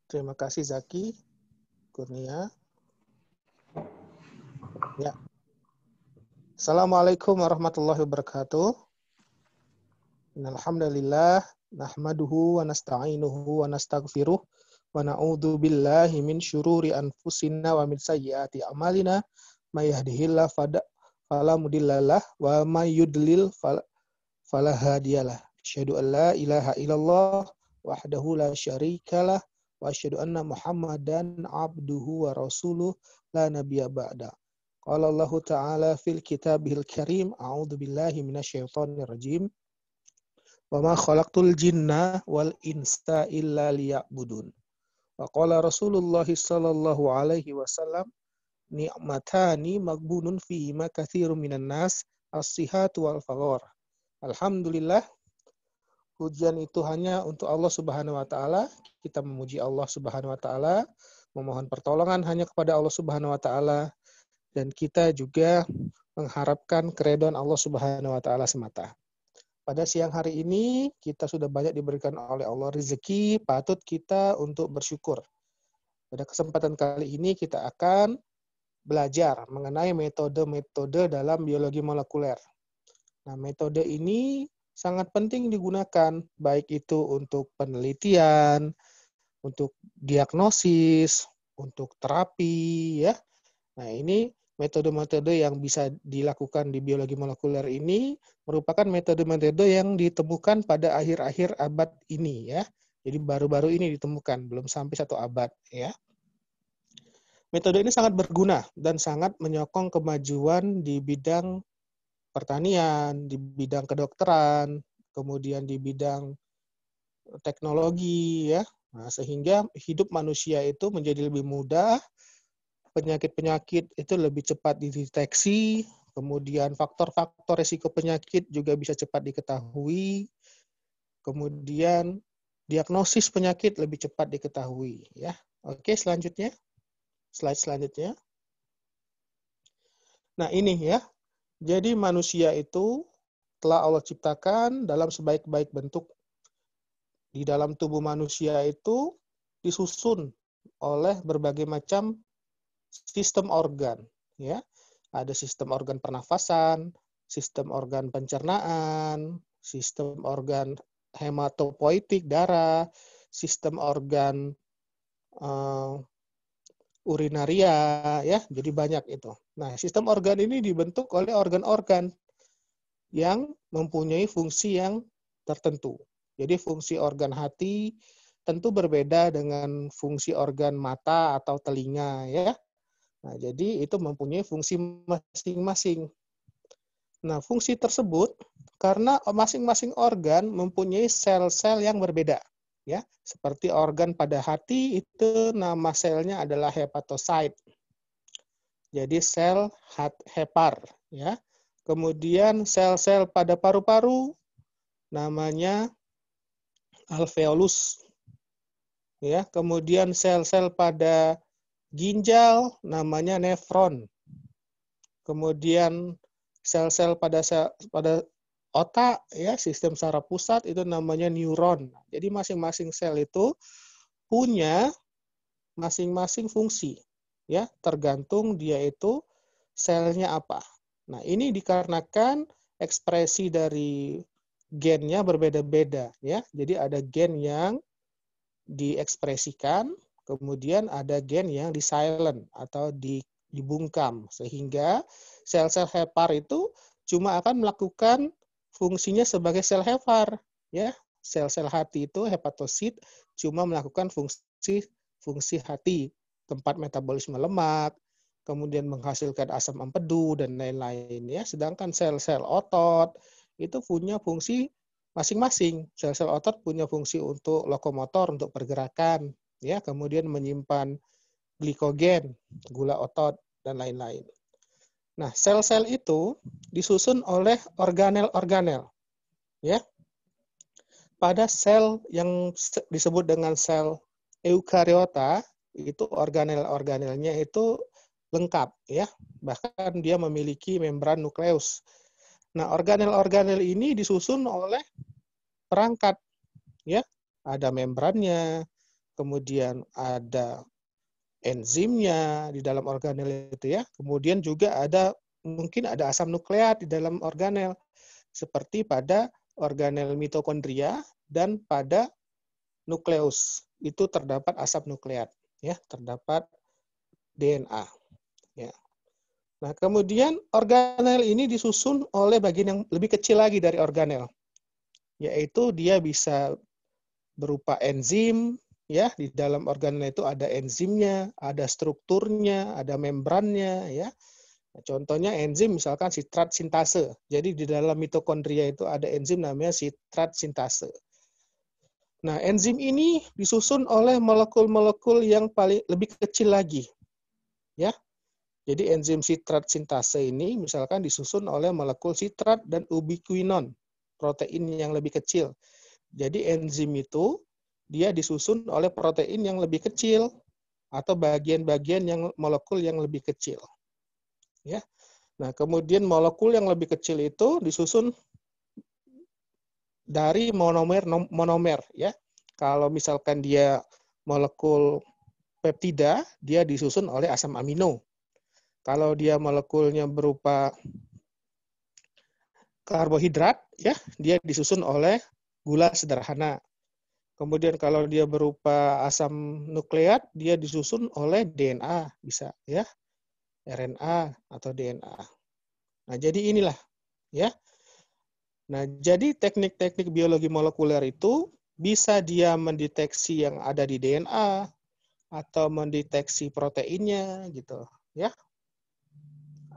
Terima kasih Zaki, Kurnia. Ya. Assalamualaikum warahmatullahi wabarakatuh. Alhamdulillah, nahmaduhu wa nasta'inuhu wa nastaghfiruh wa na'udzu billahi min syururi anfusina wa min sayyiati a'malina. May yahdihillahu fala mudhillalah wa may yudlil fala hadiyalah. Asyhadu an la ilaha illallah wahdahu la syarikalah wa asyhadu anna Muhammadan abduhu wa rasuluh la nabiyya ba'da. Qala Allah Ta'ala fil kitabihil karim, a'udzu billahi minasyaitonir rajim. Wa ma khalaqtul jinna wal insa illa liya'budun. Wa qala Rasulullah sallallahu alaihi wasallam, ni'matani maghbunun fi ma katsirun minan nas, as-sihhatu wal faghar. Alhamdulillah, pujian itu hanya untuk Allah Subhanahu wa taala. Kita memuji Allah Subhanahu wa taala, memohon pertolongan hanya kepada Allah Subhanahu wa taala, dan kita juga mengharapkan keridhaan Allah Subhanahu wa taala semata. Pada siang hari ini kita sudah banyak diberikan oleh Allah rezeki, patut kita untuk bersyukur. Pada kesempatan kali ini kita akan belajar mengenai metode-metode dalam biologi molekuler. Nah, metode ini sangat penting digunakan, baik itu untuk penelitian, untuk diagnosis, untuk terapi, ya. Nah, ini metode-metode yang bisa dilakukan di biologi molekuler ini merupakan metode-metode yang ditemukan pada akhir-akhir abad ini, ya. Jadi baru-baru ini ditemukan, belum sampai 1 abad, ya. Metode ini sangat berguna dan sangat menyokong kemajuan di bidang pertanian, di bidang kedokteran, kemudian di bidang teknologi, ya. Nah, sehingga hidup manusia itu menjadi lebih mudah, penyakit-penyakit itu lebih cepat dideteksi, kemudian faktor-faktor risiko penyakit juga bisa cepat diketahui, kemudian diagnosis penyakit lebih cepat diketahui, ya. Oke, selanjutnya. Slide selanjutnya. Nah, ini ya. Jadi manusia itu telah Allah ciptakan dalam sebaik-baik bentuk. Di dalam tubuh manusia itu disusun oleh berbagai macam sistem organ, ya. Ada sistem organ pernafasan, sistem organ pencernaan, sistem organ hematopoietik darah, sistem organ urinaria, ya. Jadi banyak itu. Nah, sistem organ ini dibentuk oleh organ-organ yang mempunyai fungsi yang tertentu. Jadi fungsi organ hati tentu berbeda dengan fungsi organ mata atau telinga, ya. Nah, jadi itu mempunyai fungsi masing-masing. Nah, fungsi tersebut karena masing-masing organ mempunyai sel-sel yang berbeda, ya. Seperti organ pada hati itu nama selnya adalah hepatosit. Jadi sel hepar, ya. Kemudian sel-sel pada paru-paru namanya alveolus. Ya, kemudian sel-sel pada ginjal namanya nefron. Kemudian sel-sel pada otak, ya, sistem saraf pusat itu namanya neuron. Jadi masing-masing sel itu punya masing-masing fungsi, ya, tergantung dia itu selnya apa. Nah, ini dikarenakan ekspresi dari gennya berbeda-beda, ya. Jadi ada gen yang diekspresikan, kemudian ada gen yang di-silent atau dibungkam, sehingga sel-sel hepar itu cuma akan melakukan fungsinya sebagai sel hepar, ya. Sel-sel hati itu hepatosit cuma melakukan fungsi hati, tempat metabolisme lemak, kemudian menghasilkan asam empedu dan lain-lain, ya. Sedangkan sel-sel otot itu punya fungsi masing-masing. Sel-sel otot punya fungsi untuk lokomotor, untuk pergerakan, ya, kemudian menyimpan glikogen, gula otot dan lain-lain. Nah, sel-sel itu disusun oleh organel-organel, ya. Pada sel yang disebut dengan sel eukariota, itu organel-organelnya itu lengkap, ya. Bahkan dia memiliki membran nukleus. Nah, organel-organel ini disusun oleh perangkat, ya. Ada membrannya, kemudian ada enzimnya di dalam organel itu ya. Kemudian juga mungkin ada asam nukleat di dalam organel seperti pada organel mitokondria dan pada nukleus. Itu terdapat asam nukleat ya, terdapat DNA ya. Nah, kemudian organel ini disusun oleh bagian yang lebih kecil lagi dari organel, yaitu dia bisa berupa enzim, ya, di dalam organel itu ada enzimnya, ada strukturnya, ada membrannya, ya. Nah, contohnya enzim misalkan sitrat sintase. Jadi di dalam mitokondria itu ada enzim namanya sitrat sintase. Nah, enzim ini disusun oleh molekul-molekul yang lebih kecil lagi, ya. Jadi enzim sitrat sintase ini misalkan disusun oleh molekul sitrat dan ubiquinon, protein yang lebih kecil. Jadi enzim itu dia disusun oleh protein yang lebih kecil atau bagian-bagian yang molekul yang lebih kecil. Ya. Nah, kemudian molekul yang lebih kecil itu disusun dari monomer ya. Kalau misalkan dia molekul peptida, dia disusun oleh asam amino. Kalau dia molekulnya berupa karbohidrat, ya, dia disusun oleh gula sederhana. Kemudian kalau dia berupa asam nukleat, dia disusun oleh DNA, bisa ya, RNA atau DNA. Nah, jadi inilah ya. Nah, jadi teknik-teknik biologi molekuler itu bisa dia mendeteksi yang ada di DNA atau mendeteksi proteinnya gitu, ya.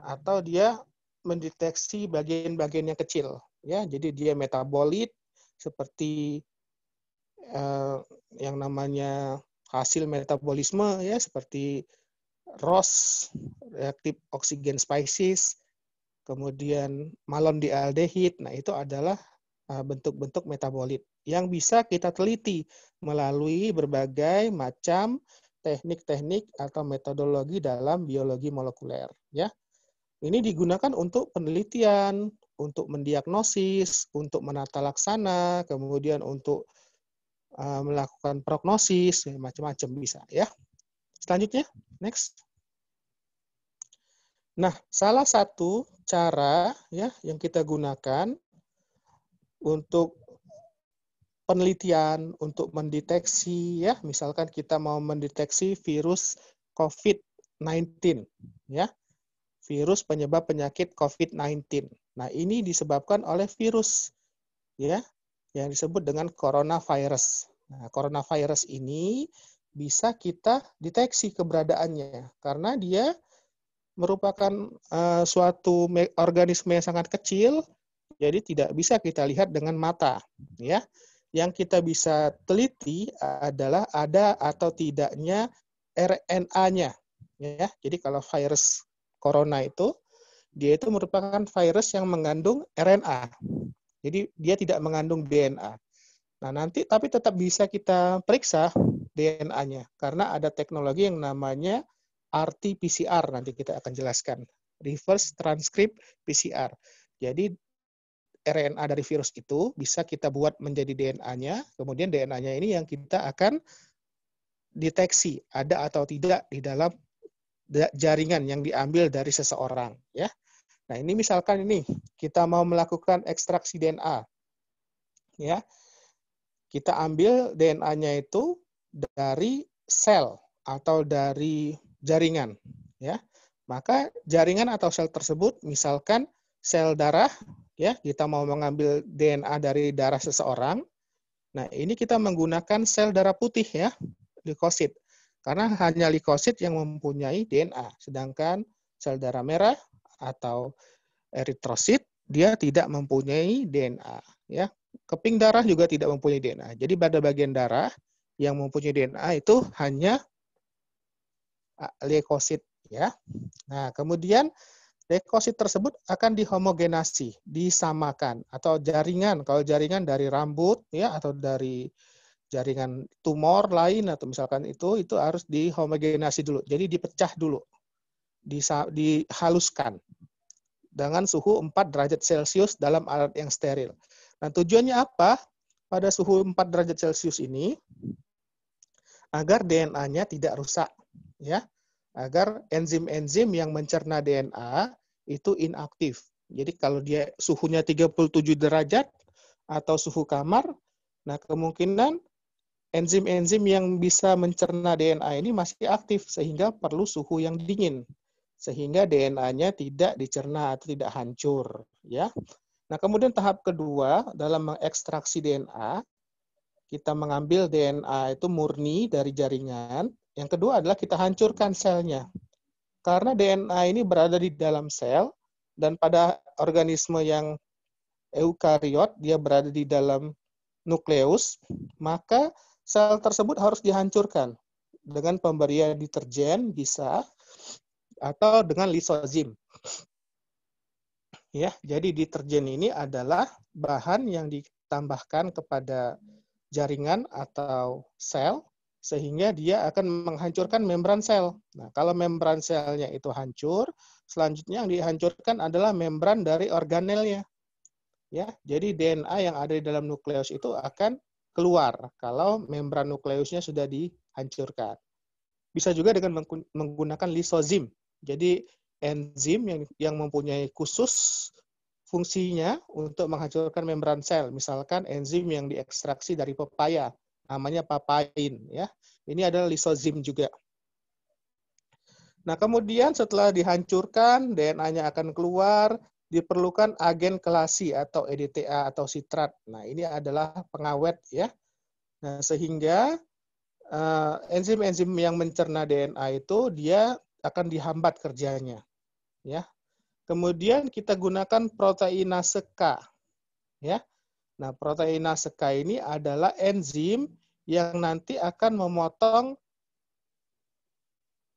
Atau dia mendeteksi bagian-bagian yang kecil, ya. Jadi dia metabolit seperti yang namanya hasil metabolisme ya, seperti ROS, reaktif oksigen species, kemudian malondialdehid. Nah, itu adalah bentuk-bentuk metabolit yang bisa kita teliti melalui berbagai macam teknik-teknik atau metodologi dalam biologi molekuler, ya. Ini digunakan untuk penelitian, untuk mendiagnosis, untuk menata laksana, kemudian untuk melakukan prognosis, macam-macam bisa ya. Selanjutnya, next. Nah, salah satu cara ya yang kita gunakan untuk penelitian, untuk mendeteksi ya, misalkan kita mau mendeteksi virus COVID-19 ya. Virus penyebab penyakit COVID-19. Nah, ini disebabkan oleh virus ya yang disebut dengan coronavirus. Nah, coronavirus ini bisa kita deteksi keberadaannya karena dia merupakan suatu organisme yang sangat kecil, jadi tidak bisa kita lihat dengan mata, ya. Yang kita bisa teliti adalah ada atau tidaknya RNA-nya, ya. Jadi kalau virus corona itu, dia itu merupakan virus yang mengandung RNA. Jadi dia tidak mengandung DNA. Nah, nanti tapi tetap bisa kita periksa DNA-nya karena ada teknologi yang namanya RT-PCR, nanti kita akan jelaskan. Reverse transcript PCR. Jadi RNA dari virus itu bisa kita buat menjadi DNA-nya, kemudian DNA-nya ini yang kita akan deteksi ada atau tidak di dalam jaringan yang diambil dari seseorang, ya. Nah, ini misalkan ini kita mau melakukan ekstraksi DNA, ya. Kita ambil DNA-nya itu dari sel atau dari jaringan, ya. Maka jaringan atau sel tersebut, misalkan sel darah, ya, kita mau mengambil DNA dari darah seseorang. Nah, ini kita menggunakan sel darah putih ya, leukosit. Karena hanya leukosit yang mempunyai DNA, sedangkan sel darah merah atau eritrosit dia tidak mempunyai DNA, ya. Keping darah juga tidak mempunyai DNA. Jadi pada bagian darah yang mempunyai DNA itu hanya leukosit, ya. Nah, kemudian leukosit tersebut akan dihomogenasi, disamakan atau jaringan. Kalau jaringan dari rambut ya atau dari jaringan tumor lain atau misalkan itu harus dihomogenasi dulu. Jadi dipecah dulu. Dihaluskan dengan suhu 4 derajat Celcius dalam alat yang steril. Nah, tujuannya apa? Pada suhu 4 derajat Celcius ini agar DNA-nya tidak rusak, ya. Agar enzim-enzim yang mencerna DNA itu inaktif. Jadi kalau dia suhunya 37 derajat atau suhu kamar, nah kemungkinan enzim-enzim yang bisa mencerna DNA ini masih aktif sehingga perlu suhu yang dingin. Sehingga DNA-nya tidak dicerna atau tidak hancur, ya. Nah, kemudian tahap kedua dalam mengekstraksi DNA, kita mengambil DNA itu murni dari jaringan. Yang kedua adalah kita hancurkan selnya. Karena DNA ini berada di dalam sel, dan pada organisme yang eukariot, dia berada di dalam nukleus, maka sel tersebut harus dihancurkan dengan pemberian deterjen bisa, atau dengan lisozim. Ya, jadi deterjen ini adalah bahan yang ditambahkan kepada jaringan atau sel sehingga dia akan menghancurkan membran sel. Nah, kalau membran selnya itu hancur, selanjutnya yang dihancurkan adalah membran dari organelnya. Ya, jadi DNA yang ada di dalam nukleus itu akan keluar kalau membran nukleusnya sudah dihancurkan. Bisa juga dengan menggunakan lisozim. Jadi enzim yang mempunyai khusus fungsinya untuk menghancurkan membran sel. Misalkan enzim yang diekstraksi dari pepaya, namanya papain, ya. Ini adalah lisozim juga. Nah, kemudian setelah dihancurkan, DNA-nya akan keluar, diperlukan agen kelasi atau EDTA atau sitrat. Nah, ini adalah pengawet, ya. Nah, sehingga enzim-enzim yang mencerna DNA itu dia akan dihambat kerjanya, ya. Kemudian kita gunakan proteinase K, ya. Nah, proteinase K ini adalah enzim yang nanti akan memotong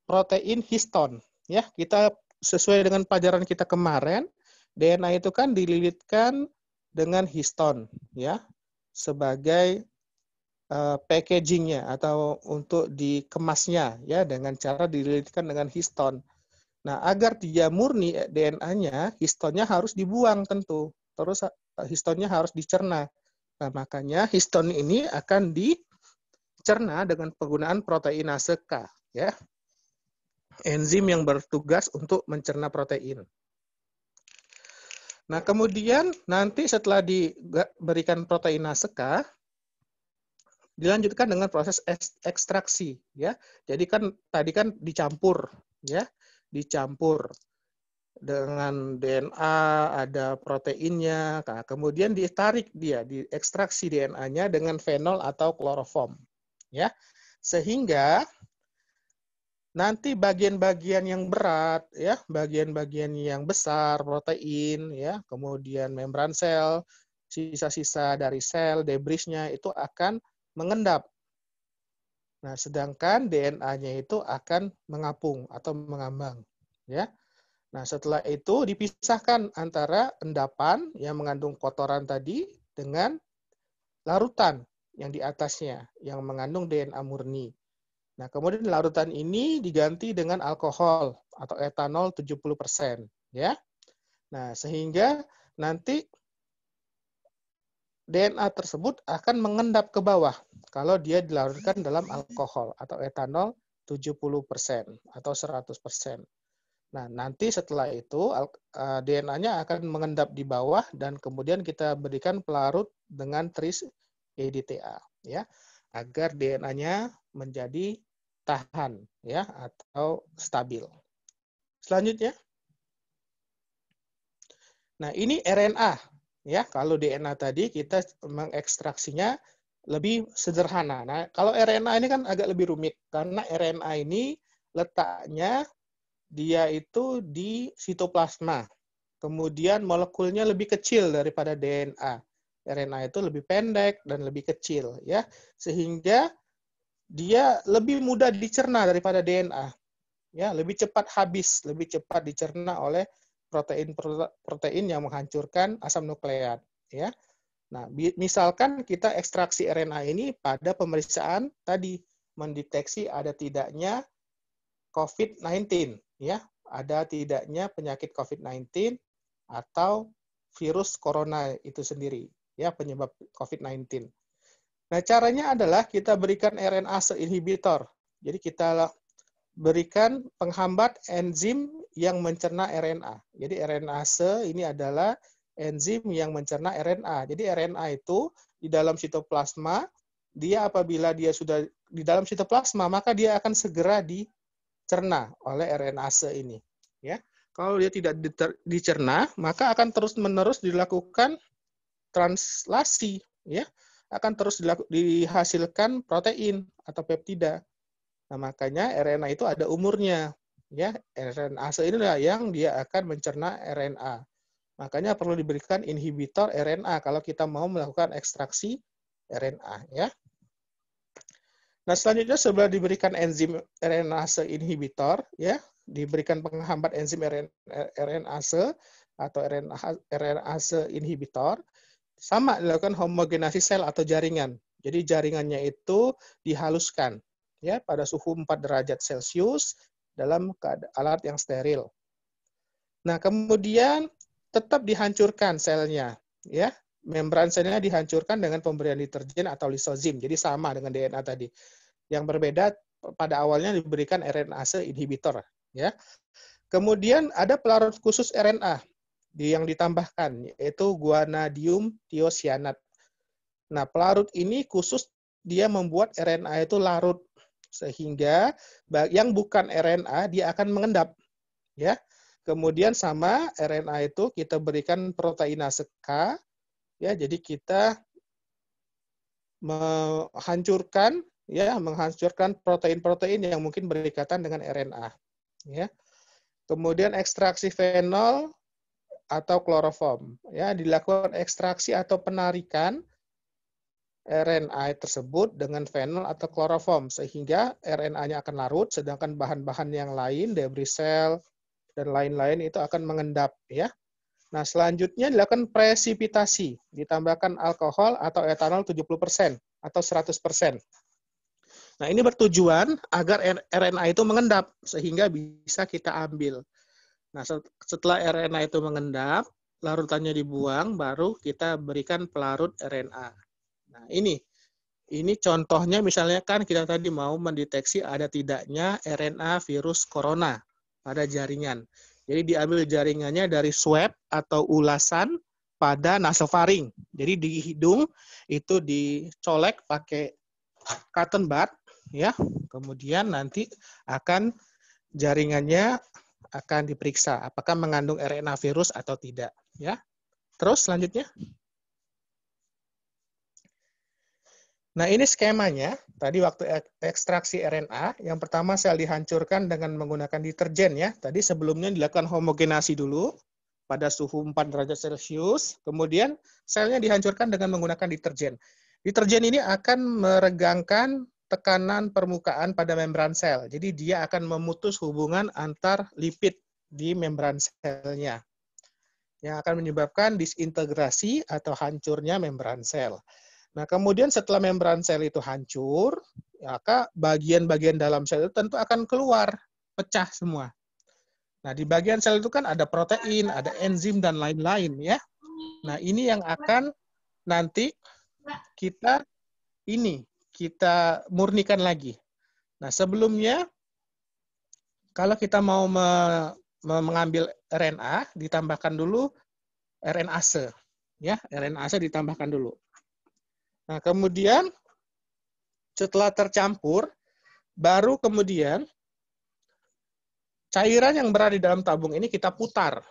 protein histon, ya. Kita sesuai dengan pelajaran kita kemarin, DNA itu kan dililitkan dengan histon, ya, sebagai packagingnya atau untuk dikemasnya, ya, dengan cara dililitkan dengan histon. Nah, agar dia murni DNA-nya, histonnya harus dibuang tentu. Terus histonnya harus dicerna. Nah, makanya histon ini akan dicerna dengan penggunaan proteinase K, ya. Enzim yang bertugas untuk mencerna protein. Nah, kemudian nanti setelah diberikan proteinase K, dilanjutkan dengan proses ekstraksi, ya. Jadi kan tadi kan dicampur, ya, dicampur dengan DNA, ada proteinnya. Nah, kemudian ditarik dia, diekstraksi DNA-nya dengan fenol atau kloroform, ya. Sehingga nanti bagian-bagian yang berat, ya, bagian-bagian yang besar, protein, ya, kemudian membran sel, sisa-sisa dari sel, debrisnya itu akan mengendap. Nah, sedangkan DNA-nya itu akan mengapung atau mengambang, ya. Nah, setelah itu dipisahkan antara endapan yang mengandung kotoran tadi dengan larutan yang di atasnya yang mengandung DNA murni. Nah, kemudian larutan ini diganti dengan alkohol atau etanol 70%, ya. Nah, sehingga nanti DNA tersebut akan mengendap ke bawah kalau dia dilarutkan dalam alkohol atau etanol 70% atau 100%. Nah, nanti setelah itu DNA-nya akan mengendap di bawah dan kemudian kita berikan pelarut dengan tris EDTA, ya, agar DNA-nya menjadi tahan, ya, atau stabil. Selanjutnya, nah ini RNA, ya. Kalau DNA tadi kita mengekstraksinya lebih sederhana. Nah, kalau RNA ini kan agak lebih rumit karena RNA ini letaknya dia itu di sitoplasma. Kemudian molekulnya lebih kecil daripada DNA. RNA itu lebih pendek dan lebih kecil, ya. Sehingga dia lebih mudah dicerna daripada DNA. Ya, lebih cepat habis, lebih cepat dicerna oleh protein yang menghancurkan asam nukleat, ya. Nah, misalkan kita ekstraksi RNA ini pada pemeriksaan tadi mendeteksi ada tidaknya COVID-19, ya, ada tidaknya penyakit COVID-19 atau virus corona itu sendiri, ya, penyebab COVID-19. Nah, caranya adalah kita berikan RNase inhibitor. Jadi kita berikan penghambat enzim yang mencerna RNA. Jadi RNase ini adalah enzim yang mencerna RNA. Jadi RNA itu di dalam sitoplasma, dia apabila dia sudah di dalam sitoplasma, maka dia akan segera dicerna oleh RNase ini. Ya, kalau dia tidak dicerna, maka akan terus-menerus dilakukan translasi, ya, akan terus dihasilkan protein atau peptida. Nah, makanya RNA itu ada umurnya. Ya, RNase inilah yang dia akan mencerna RNA. Makanya perlu diberikan inhibitor RNA kalau kita mau melakukan ekstraksi RNA, ya. Nah, selanjutnya setelah diberikan enzim RNase inhibitor, ya, diberikan penghambat enzim RNase atau RNase inhibitor, sama dilakukan homogenasi sel atau jaringan. Jadi jaringannya itu dihaluskan, ya, pada suhu 4 derajat Celcius dalam alat yang steril. Nah, kemudian tetap dihancurkan selnya, ya. Membran selnya dihancurkan dengan pemberian deterjen atau lisozim. Jadi sama dengan DNA tadi. Yang berbeda pada awalnya diberikan RNase inhibitor, ya. Kemudian ada pelarut khusus RNA yang ditambahkan, yaitu guanadium thiocyanat. Nah, pelarut ini khusus dia membuat RNA itu larut, sehingga yang bukan RNA dia akan mengendap, ya. Kemudian sama RNA itu kita berikan proteinase K, ya. Jadi kita menghancurkan protein-protein yang mungkin berikatan dengan RNA, ya. Kemudian ekstraksi fenol atau kloroform, ya, dilakukan ekstraksi atau penarikan RNA tersebut dengan fenol atau kloroform sehingga RNA-nya akan larut, sedangkan bahan-bahan yang lain, debris sel dan lain-lain itu akan mengendap, ya. Nah, selanjutnya dilakukan presipitasi, ditambahkan alkohol atau etanol 70% atau 100%. Nah, ini bertujuan agar RNA itu mengendap sehingga bisa kita ambil. Nah, setelah RNA itu mengendap, larutannya dibuang, baru kita berikan pelarut RNA. Nah, ini contohnya misalnya kan kita tadi mau mendeteksi ada tidaknya RNA virus corona pada jaringan. Jadi diambil jaringannya dari swab atau ulasan pada nasofaring. Jadi di hidung itu dicolek pakai cotton bud, ya. Kemudian nanti akan jaringannya akan diperiksa apakah mengandung RNA virus atau tidak, ya. Terus selanjutnya. Nah, ini skemanya. Tadi waktu ekstraksi RNA, yang pertama sel dihancurkan dengan menggunakan deterjen, ya. Tadi sebelumnya dilakukan homogenasi dulu pada suhu 4 derajat Celcius, kemudian selnya dihancurkan dengan menggunakan deterjen. Deterjen ini akan meregangkan tekanan permukaan pada membran sel. Jadi dia akan memutus hubungan antar lipid di membran selnya, yang akan menyebabkan disintegrasi atau hancurnya membran sel. Nah, kemudian setelah membran sel itu hancur, maka bagian-bagian dalam sel itu tentu akan keluar, pecah semua. Nah, di bagian sel itu kan ada protein, ada enzim, dan lain-lain, ya. Nah, ini yang akan nanti kita murnikan lagi. Nah, sebelumnya, kalau kita mau mengambil RNA, ditambahkan dulu RNase, ya. RNase ditambahkan dulu. Nah, kemudian setelah tercampur, baru kemudian cairan yang berada di dalam tabung ini kita putar,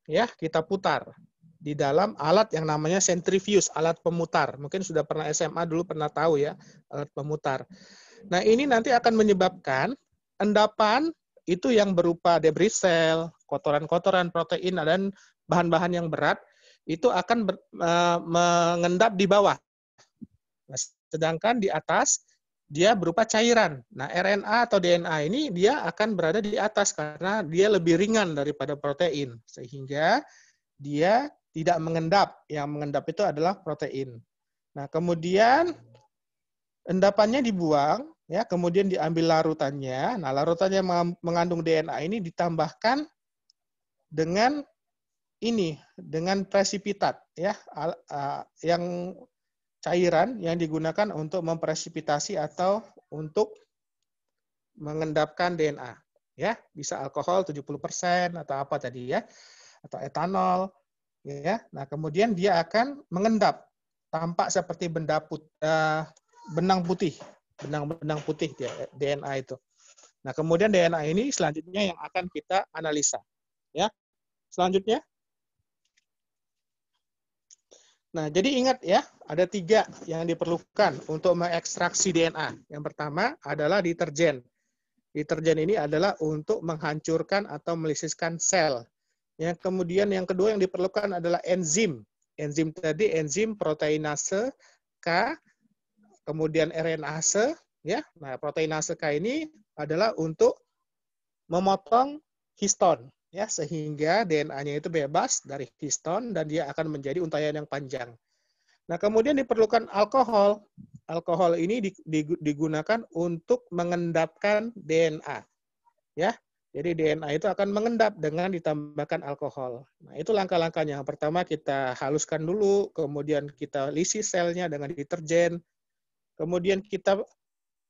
ya, kita putar di dalam alat yang namanya sentrifuge, alat pemutar. Mungkin sudah pernah SMA dulu pernah tahu, ya, alat pemutar. Nah, ini nanti akan menyebabkan endapan itu yang berupa debris sel, kotoran-kotoran, protein, dan bahan-bahan yang berat itu akan mengendap di bawah. Nah, sedangkan di atas dia berupa cairan. Nah, RNA atau DNA ini dia akan berada di atas karena dia lebih ringan daripada protein, sehingga dia tidak mengendap. Yang mengendap itu adalah protein. Nah, kemudian endapannya dibuang, ya, kemudian diambil larutannya. Nah, larutannya mengandung DNA ini ditambahkan dengan presipitat, ya, yang cairan yang digunakan untuk mempresipitasi atau untuk mengendapkan DNA. Ya, bisa alkohol 70% atau apa tadi ya, atau etanol. Ya, nah kemudian dia akan mengendap, tampak seperti benang putih, benang-benang putih dia, DNA itu. Nah kemudian DNA ini selanjutnya yang akan kita analisa. Ya, selanjutnya. Nah, jadi ingat ya, ada 3 yang diperlukan untuk mengekstraksi DNA. Yang pertama adalah deterjen. Deterjen ini adalah untuk menghancurkan atau melisiskan sel. Yang kemudian yang kedua yang diperlukan adalah enzim. Enzim tadi enzim proteinase K, kemudian RNase, ya. Nah, proteinase K ini adalah untuk memotong histon, ya, sehingga DNA-nya itu bebas dari histon dan dia akan menjadi untaian yang panjang. Nah, kemudian diperlukan alkohol. Alkohol ini digunakan untuk mengendapkan DNA, ya. Jadi DNA itu akan mengendap dengan ditambahkan alkohol. Nah, itu langkah-langkahnya. Yang pertama kita haluskan dulu, kemudian kita lisis selnya dengan deterjen, kemudian kita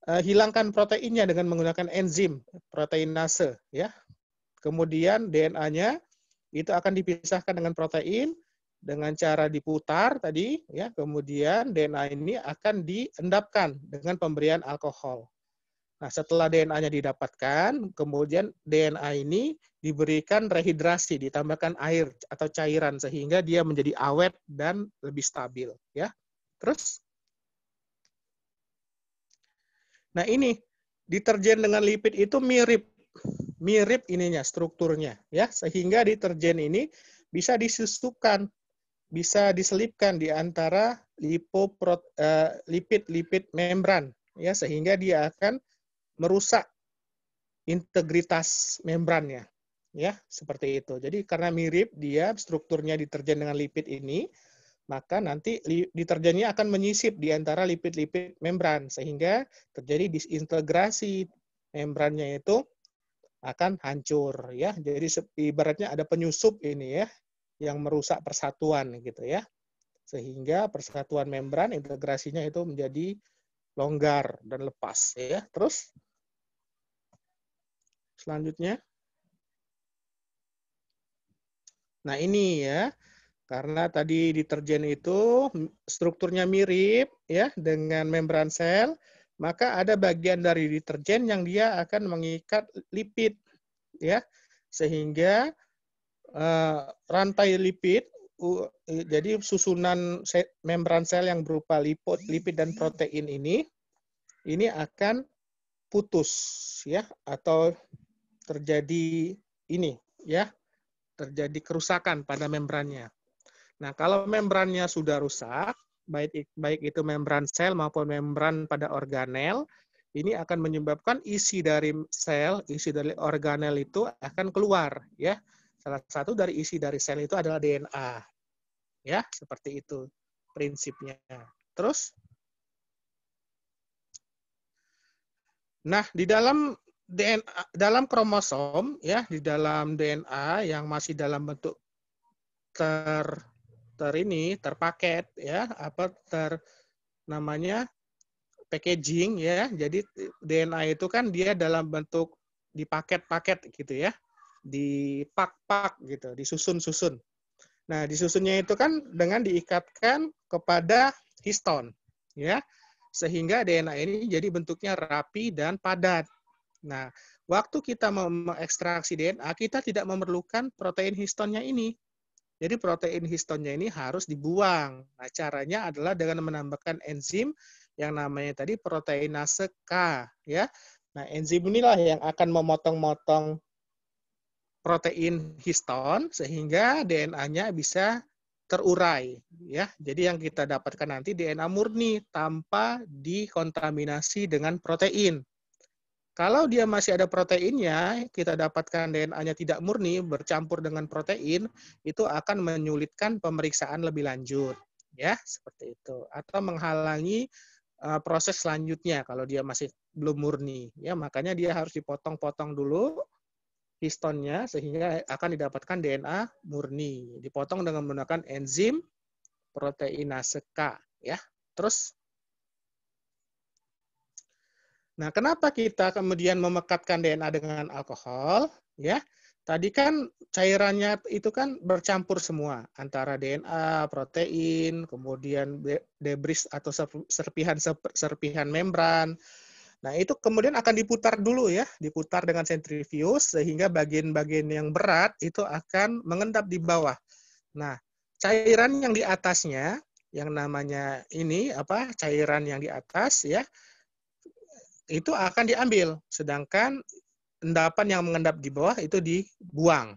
hilangkan proteinnya dengan menggunakan enzim proteinase, ya. Kemudian DNA-nya itu akan dipisahkan dengan protein dengan cara diputar tadi, ya. Kemudian DNA ini akan diendapkan dengan pemberian alkohol. Nah, setelah DNA-nya didapatkan, kemudian DNA ini diberikan rehidrasi, ditambahkan air atau cairan sehingga dia menjadi awet dan lebih stabil, ya. Terus, nah ini deterjen dengan lipid itu mirip ininya strukturnya, ya, sehingga deterjen ini bisa disusupkan, bisa diselipkan di antara lipid-lipid membran, ya, sehingga dia akan merusak integritas membrannya, ya, seperti itu. Jadi karena mirip dia strukturnya deterjen dengan lipid ini, maka nanti deterjennya akan menyisip di antara lipid-lipid membran sehingga terjadi disintegrasi, membrannya itu akan hancur, ya. Jadi ibaratnya ada penyusup ini ya yang merusak persatuan gitu ya. Sehingga persatuan membran integrasinya itu menjadi longgar dan lepas ya. Terus selanjutnya. Nah, ini ya. Karena tadi deterjen itu strukturnya mirip ya dengan membran sel, maka ada bagian dari deterjen yang dia akan mengikat lipid ya. Sehingga rantai lipid jadi susunan membran sel yang berupa lipid dan protein ini akan putus ya atau terjadi ini ya, terjadi kerusakan pada membrannya. Nah, kalau membrannya sudah rusak, baik itu membran sel maupun membran pada organel, ini akan menyebabkan isi dari sel, isi dari organel itu akan keluar ya. Salah satu dari isi dari sel itu adalah DNA. Ya, seperti itu prinsipnya. Terus nah, di dalam DNA, dalam kromosom ya, di dalam DNA yang masih dalam bentuk terpaket ya, namanya packaging ya. Jadi DNA itu kan dia dalam bentuk dipaket-paket gitu ya. Dipak-pak gitu, disusun-susun. Nah, disusunnya itu kan dengan diikatkan kepada histon ya. Sehingga DNA ini jadi bentuknya rapi dan padat. Nah, waktu kita mengekstraksi DNA, kita tidak memerlukan protein histonnya ini. Jadi protein histonnya ini harus dibuang. Nah, caranya adalah dengan menambahkan enzim yang namanya tadi proteinase K, ya. Nah, enzim inilah yang akan memotong-motong protein histon sehingga DNA-nya bisa terurai, ya. Jadi yang kita dapatkan nanti DNA murni tanpa dikontaminasi dengan protein. Kalau dia masih ada proteinnya, kita dapatkan DNA-nya tidak murni, bercampur dengan protein, itu akan menyulitkan pemeriksaan lebih lanjut. Ya, seperti itu. Atau menghalangi proses selanjutnya kalau dia masih belum murni. Ya, makanya dia harus dipotong-potong dulu histonnya, sehingga akan didapatkan DNA murni. Dipotong dengan menggunakan enzim proteinase K. Ya. Terus, nah kenapa kita kemudian memekatkan DNA dengan alkohol? Ya, tadi kan cairannya itu kan bercampur semua antara DNA, protein, kemudian debris atau serpihan membran. Nah, itu kemudian akan diputar dulu ya, diputar dengan sentrifuge sehingga bagian-bagian yang berat itu akan mengendap di bawah. Nah, cairan yang di atasnya, yang namanya ini cairan yang di atas ya, itu akan diambil, sedangkan endapan yang mengendap di bawah itu dibuang.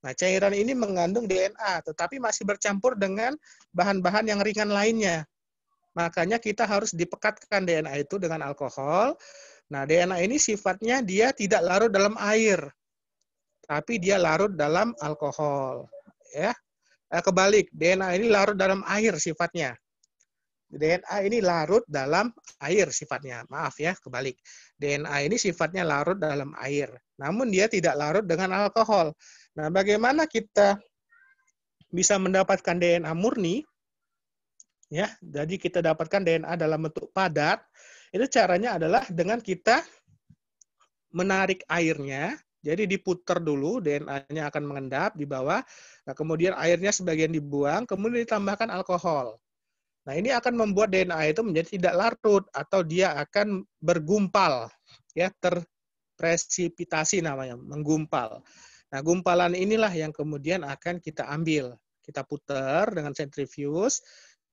Nah, cairan ini mengandung DNA, tetapi masih bercampur dengan bahan-bahan yang ringan lainnya. Makanya kita harus dipekatkan DNA itu dengan alkohol. Nah, DNA ini sifatnya dia tidak larut dalam air, tapi dia larut dalam alkohol. Ya, kebalik, DNA ini larut dalam air sifatnya. DNA ini larut dalam air sifatnya. Maaf ya, kebalik. DNA ini sifatnya larut dalam air. Namun dia tidak larut dengan alkohol. Nah, bagaimana kita bisa mendapatkan DNA murni? Ya, jadi kita dapatkan DNA dalam bentuk padat. Itu caranya adalah dengan kita menarik airnya. Jadi diputar dulu, DNA-nya akan mengendap di bawah. Nah, kemudian airnya sebagian dibuang, kemudian ditambahkan alkohol. Nah, ini akan membuat DNA itu menjadi tidak larut atau dia akan bergumpal, ya, terpresipitasi namanya, menggumpal. Nah, gumpalan inilah yang kemudian akan kita ambil. Kita putar dengan sentrifuge,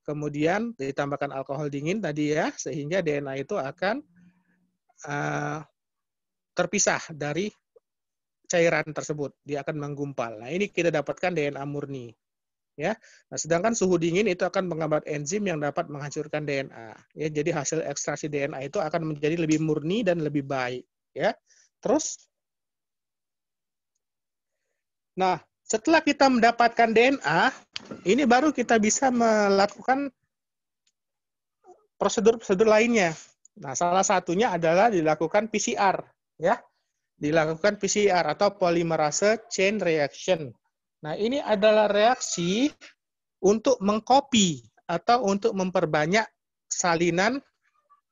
kemudian ditambahkan alkohol dingin tadi ya, sehingga DNA itu akan terpisah dari cairan tersebut. Dia akan menggumpal. Nah, ini kita dapatkan DNA murni. Ya, nah, sedangkan suhu dingin itu akan menghambat enzim yang dapat menghancurkan DNA. Ya, jadi hasil ekstraksi DNA itu akan menjadi lebih murni dan lebih baik. Ya, terus, nah setelah kita mendapatkan DNA, ini baru kita bisa melakukan prosedur-prosedur lainnya. Nah, salah satunya adalah dilakukan PCR. Ya, dilakukan PCR atau polymerase chain reaction. Nah, ini adalah reaksi untuk mengcopy atau untuk memperbanyak salinan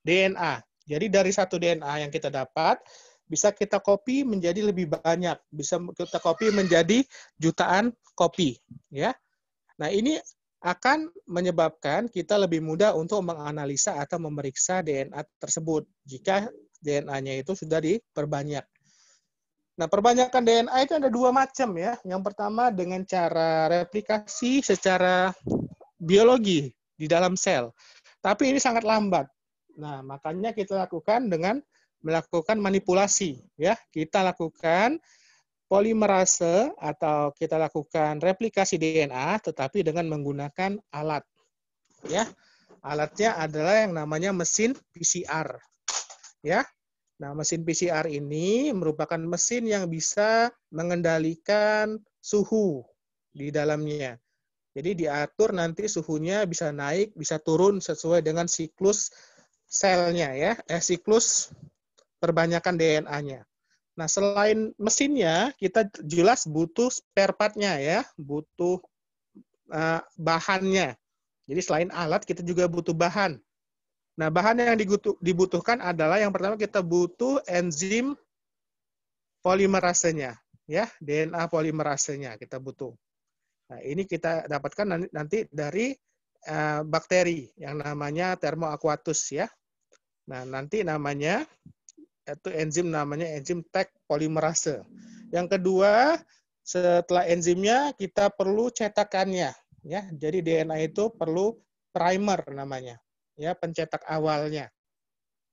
DNA. Jadi dari satu DNA yang kita dapat, bisa kita copy menjadi lebih banyak, bisa kita copy menjadi jutaan copy, ya. Nah, ini akan menyebabkan kita lebih mudah untuk menganalisa atau memeriksa DNA tersebut jika DNA-nya itu sudah diperbanyak. Nah, perbanyakan DNA itu ada dua macam ya. Yang pertama dengan cara replikasi secara biologi di dalam sel. Tapi ini sangat lambat. Nah, makanya kita lakukan dengan melakukan manipulasi ya. Kita lakukan polimerase atau kita lakukan replikasi DNA tetapi dengan menggunakan alat. Ya. Alatnya adalah yang namanya mesin PCR. Ya. Nah, mesin PCR ini merupakan mesin yang bisa mengendalikan suhu di dalamnya. Jadi diatur nanti suhunya bisa naik, bisa turun sesuai dengan siklus selnya ya, siklus perbanyakan DNA-nya. Nah, selain mesinnya, kita jelas butuh spare part-nya ya, butuh bahannya. Jadi selain alat, kita juga butuh bahan. Nah, bahan yang dibutuhkan adalah yang pertama kita butuh enzim polimerasenya, ya, DNA polimerasenya kita butuh. Nah, ini kita dapatkan nanti dari bakteri yang namanya Thermoaquatus ya. Nah, nanti namanya itu enzim namanya enzim Taq polimerase. Yang kedua, setelah enzimnya kita perlu cetakannya ya. Jadi DNA itu perlu primer namanya. Ya, pencetak awalnya.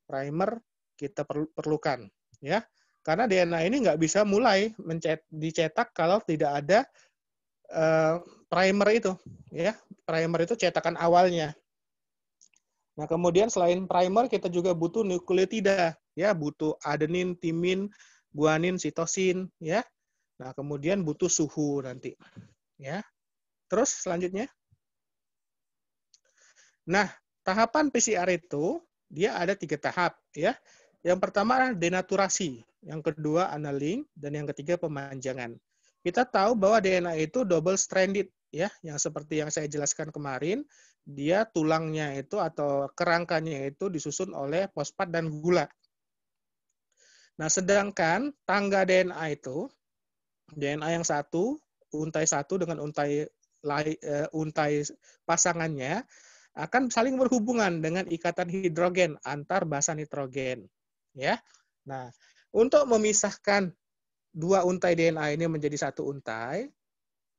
Primer kita perlukan ya. Karena DNA ini nggak bisa mulai dicetak kalau tidak ada primer itu ya. Primer itu cetakan awalnya. Nah, kemudian selain primer kita juga butuh nukleotida ya, butuh adenin, timin, guanin, sitosin ya. Nah, kemudian butuh suhu nanti ya. Terus selanjutnya. Nah, tahapan PCR itu dia ada 3 tahap ya. Yang pertama adalah denaturasi, yang kedua annealing, dan yang ketiga pemanjangan. Kita tahu bahwa DNA itu double stranded ya, yang seperti yang saya jelaskan kemarin, dia tulangnya itu atau kerangkanya itu disusun oleh fosfat dan gula. Nah, sedangkan tangga DNA itu, DNA yang satu, untai satu dengan untai pasangannya akan saling berhubungan dengan ikatan hidrogen antar basa nitrogen, ya. Nah, untuk memisahkan dua untai DNA ini menjadi satu untai,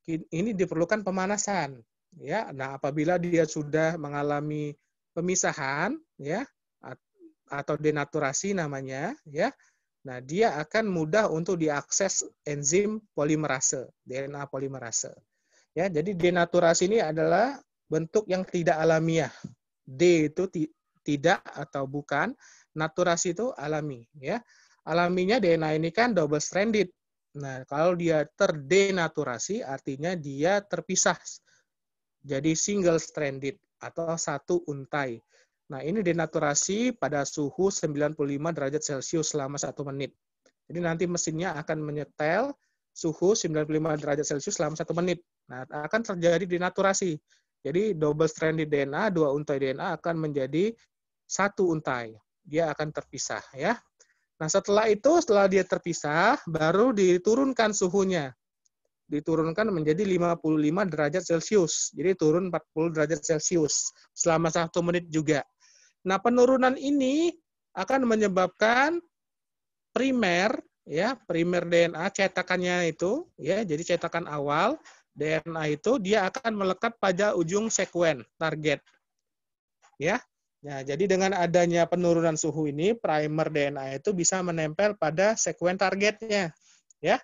ini diperlukan pemanasan, ya. Nah, apabila dia sudah mengalami pemisahan, ya, atau denaturasi namanya, ya. Nah, dia akan mudah untuk diakses enzim polimerase, DNA polimerase. Ya, jadi denaturasi ini adalah bentuk yang tidak alamiah. D itu tidak atau bukan, naturasi itu alami, ya. Alaminya DNA ini kan double stranded. Nah, kalau dia terdenaturasi artinya dia terpisah. Jadi single stranded atau satu untai. Nah, ini denaturasi pada suhu 95 derajat Celcius selama 1 menit. Jadi nanti mesinnya akan menyetel suhu 95 derajat Celcius selama 1 menit. Nah, akan terjadi denaturasi. Jadi double stranded DNA, dua untai DNA akan menjadi satu untai. Dia akan terpisah, ya. Nah, setelah dia terpisah, baru diturunkan suhunya. Diturunkan menjadi 55 derajat Celcius. Jadi turun 40 derajat Celcius selama 1 menit juga. Nah, penurunan ini akan menyebabkan primer, ya, primer DNA cetakannya itu, ya, jadi cetakan awal DNA itu dia akan melekat pada ujung sekuen target, ya. Nah, jadi dengan adanya penurunan suhu ini, primer DNA itu bisa menempel pada sekuen targetnya, ya.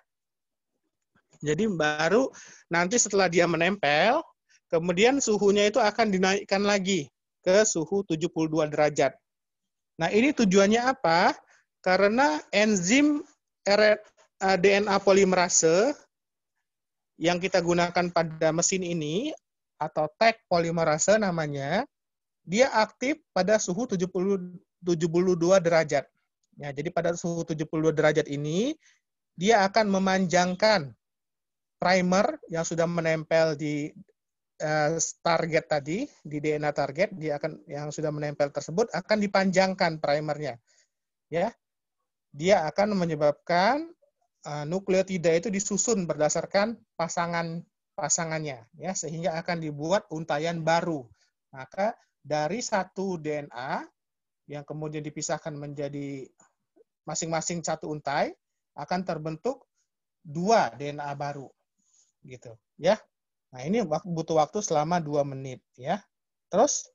Jadi baru nanti setelah dia menempel, kemudian suhunya itu akan dinaikkan lagi ke suhu 72 derajat. Nah, ini tujuannya apa? Karena enzim DNA polimerase yang kita gunakan pada mesin ini, atau Taq polimerase namanya, dia aktif pada suhu 72 derajat. Ya, jadi pada suhu 72 derajat ini, dia akan memanjangkan primer yang sudah menempel di target tadi, di DNA target, yang sudah menempel tersebut akan dipanjangkan primernya. Ya, dia akan menyebabkan nukleotida itu disusun berdasarkan pasangannya, ya, sehingga akan dibuat untaian baru. Maka dari satu DNA yang kemudian dipisahkan menjadi masing-masing satu untai akan terbentuk 2 DNA baru, gitu, ya. Nah, ini butuh waktu selama 2 menit, ya. Terus,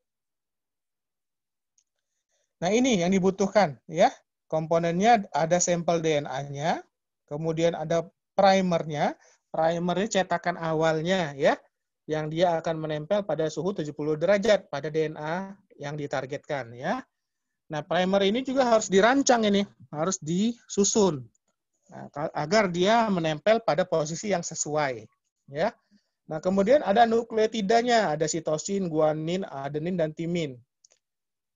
nah ini yang dibutuhkan, ya. Komponennya ada sampel DNA-nya, kemudian ada primernya. Primernya cetakan awalnya, ya, yang dia akan menempel pada suhu 70 derajat pada DNA yang ditargetkan, ya. Nah, primer ini juga harus dirancang ini, harus disusun. Nah, agar dia menempel pada posisi yang sesuai, ya. Nah, kemudian ada nukleotidanya, ada sitosin, guanin, adenin, dan timin.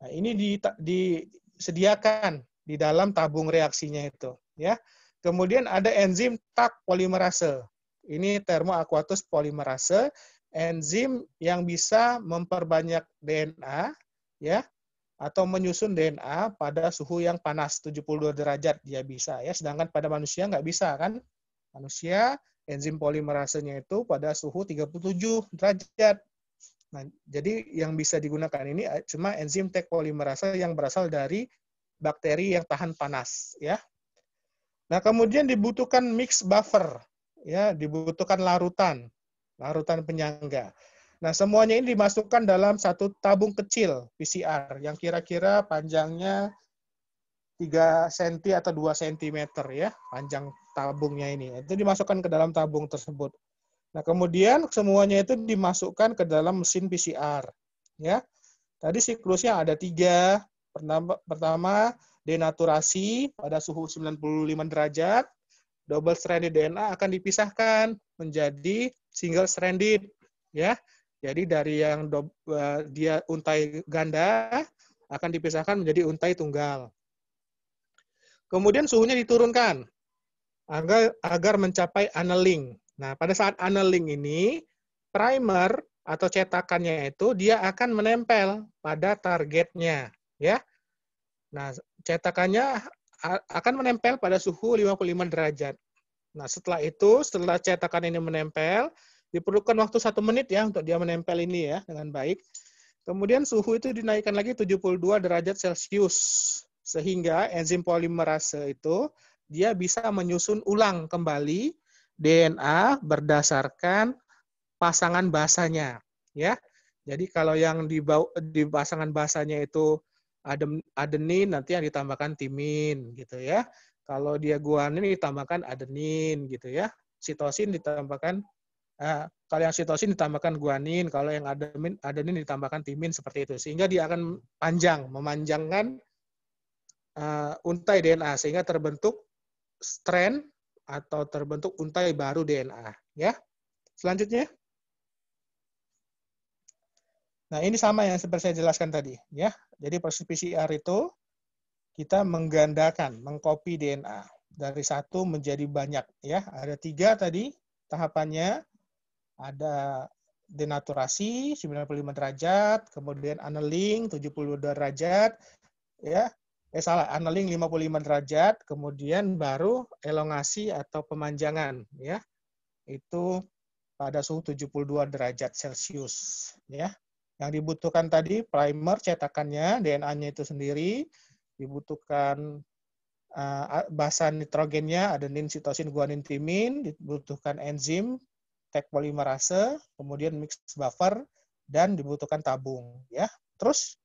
Nah, ini disediakan di dalam tabung reaksinya itu, ya. Kemudian ada enzim Taq polimerase. Ini termoaqueous polimerase, enzim yang bisa memperbanyak DNA, ya, atau menyusun DNA pada suhu yang panas 72 derajat dia bisa, ya. Sedangkan pada manusia nggak bisa, kan? Manusia enzim polimerasenya itu pada suhu 37 derajat. Nah, jadi yang bisa digunakan ini cuma enzim Taq polimerase yang berasal dari bakteri yang tahan panas, ya. Nah, kemudian dibutuhkan mix buffer, ya, dibutuhkan larutan penyangga. Nah, semuanya ini dimasukkan dalam satu tabung kecil PCR yang kira-kira panjangnya 3 cm atau 2 cm, ya, panjang tabungnya ini. Itu dimasukkan ke dalam tabung tersebut. Nah, kemudian semuanya itu dimasukkan ke dalam mesin PCR, ya. Tadi siklusnya ada 3. Pertama, denaturasi pada suhu 95 derajat. Double stranded DNA akan dipisahkan menjadi single stranded, ya. Jadi dari yang dia untai ganda akan dipisahkan menjadi untai tunggal. Kemudian suhunya diturunkan agar mencapai annealing. Nah, pada saat annealing ini, primer atau cetakannya itu dia akan menempel pada targetnya, ya. Nah, cetakannya akan menempel pada suhu 55 derajat. Nah, setelah itu, setelah cetakan ini menempel, diperlukan waktu 1 menit ya untuk dia menempel ini ya dengan baik. Kemudian suhu itu dinaikkan lagi 72 derajat Celcius. Sehingga enzim polimerase itu dia bisa menyusun ulang kembali DNA berdasarkan pasangan basanya. Ya. Jadi kalau yang di pasangan basanya itu adenin, nanti yang ditambahkan timin gitu ya. Kalau dia guanin ditambahkan adenin gitu ya. Sitosin ditambahkan kalau yang sitosin ditambahkan guanin, kalau yang adenin ditambahkan timin seperti itu. Sehingga dia akan memanjangkan untai DNA sehingga terbentuk strand atau terbentuk untai baru DNA ya. Selanjutnya. Nah, ini sama yang seperti saya jelaskan tadi ya. Jadi proses PCR itu kita menggandakan, mengcopy DNA dari satu menjadi banyak ya. Ada 3 tadi tahapannya. Ada denaturasi 95 derajat, kemudian annealing 72 derajat, ya. Annealing 55 derajat, kemudian baru elongasi atau pemanjangan, ya. Itu pada suhu 72 derajat Celcius, ya. Yang dibutuhkan tadi primer cetakannya, DNA-nya itu sendiri, dibutuhkan basa nitrogennya, adenin, sitosin, guanin, timin, dibutuhkan enzim tag polimerase, kemudian mix buffer, dan dibutuhkan tabung. Ya, terus,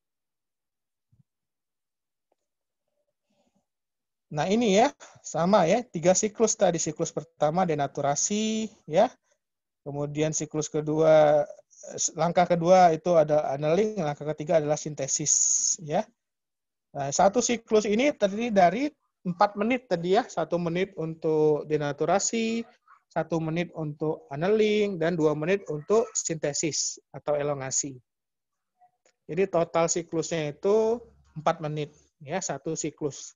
nah ini ya sama ya 3 siklus tadi. Siklus pertama denaturasi, ya, kemudian siklus kedua, langkah kedua itu ada annealing, langkah ketiga adalah sintesis. Ya, nah, satu siklus ini terdiri dari 4 menit tadi ya, 1 menit untuk denaturasi, 1 menit untuk annealing, dan 2 menit untuk sintesis atau elongasi. Jadi total siklusnya itu 4 menit, ya, 1 siklus.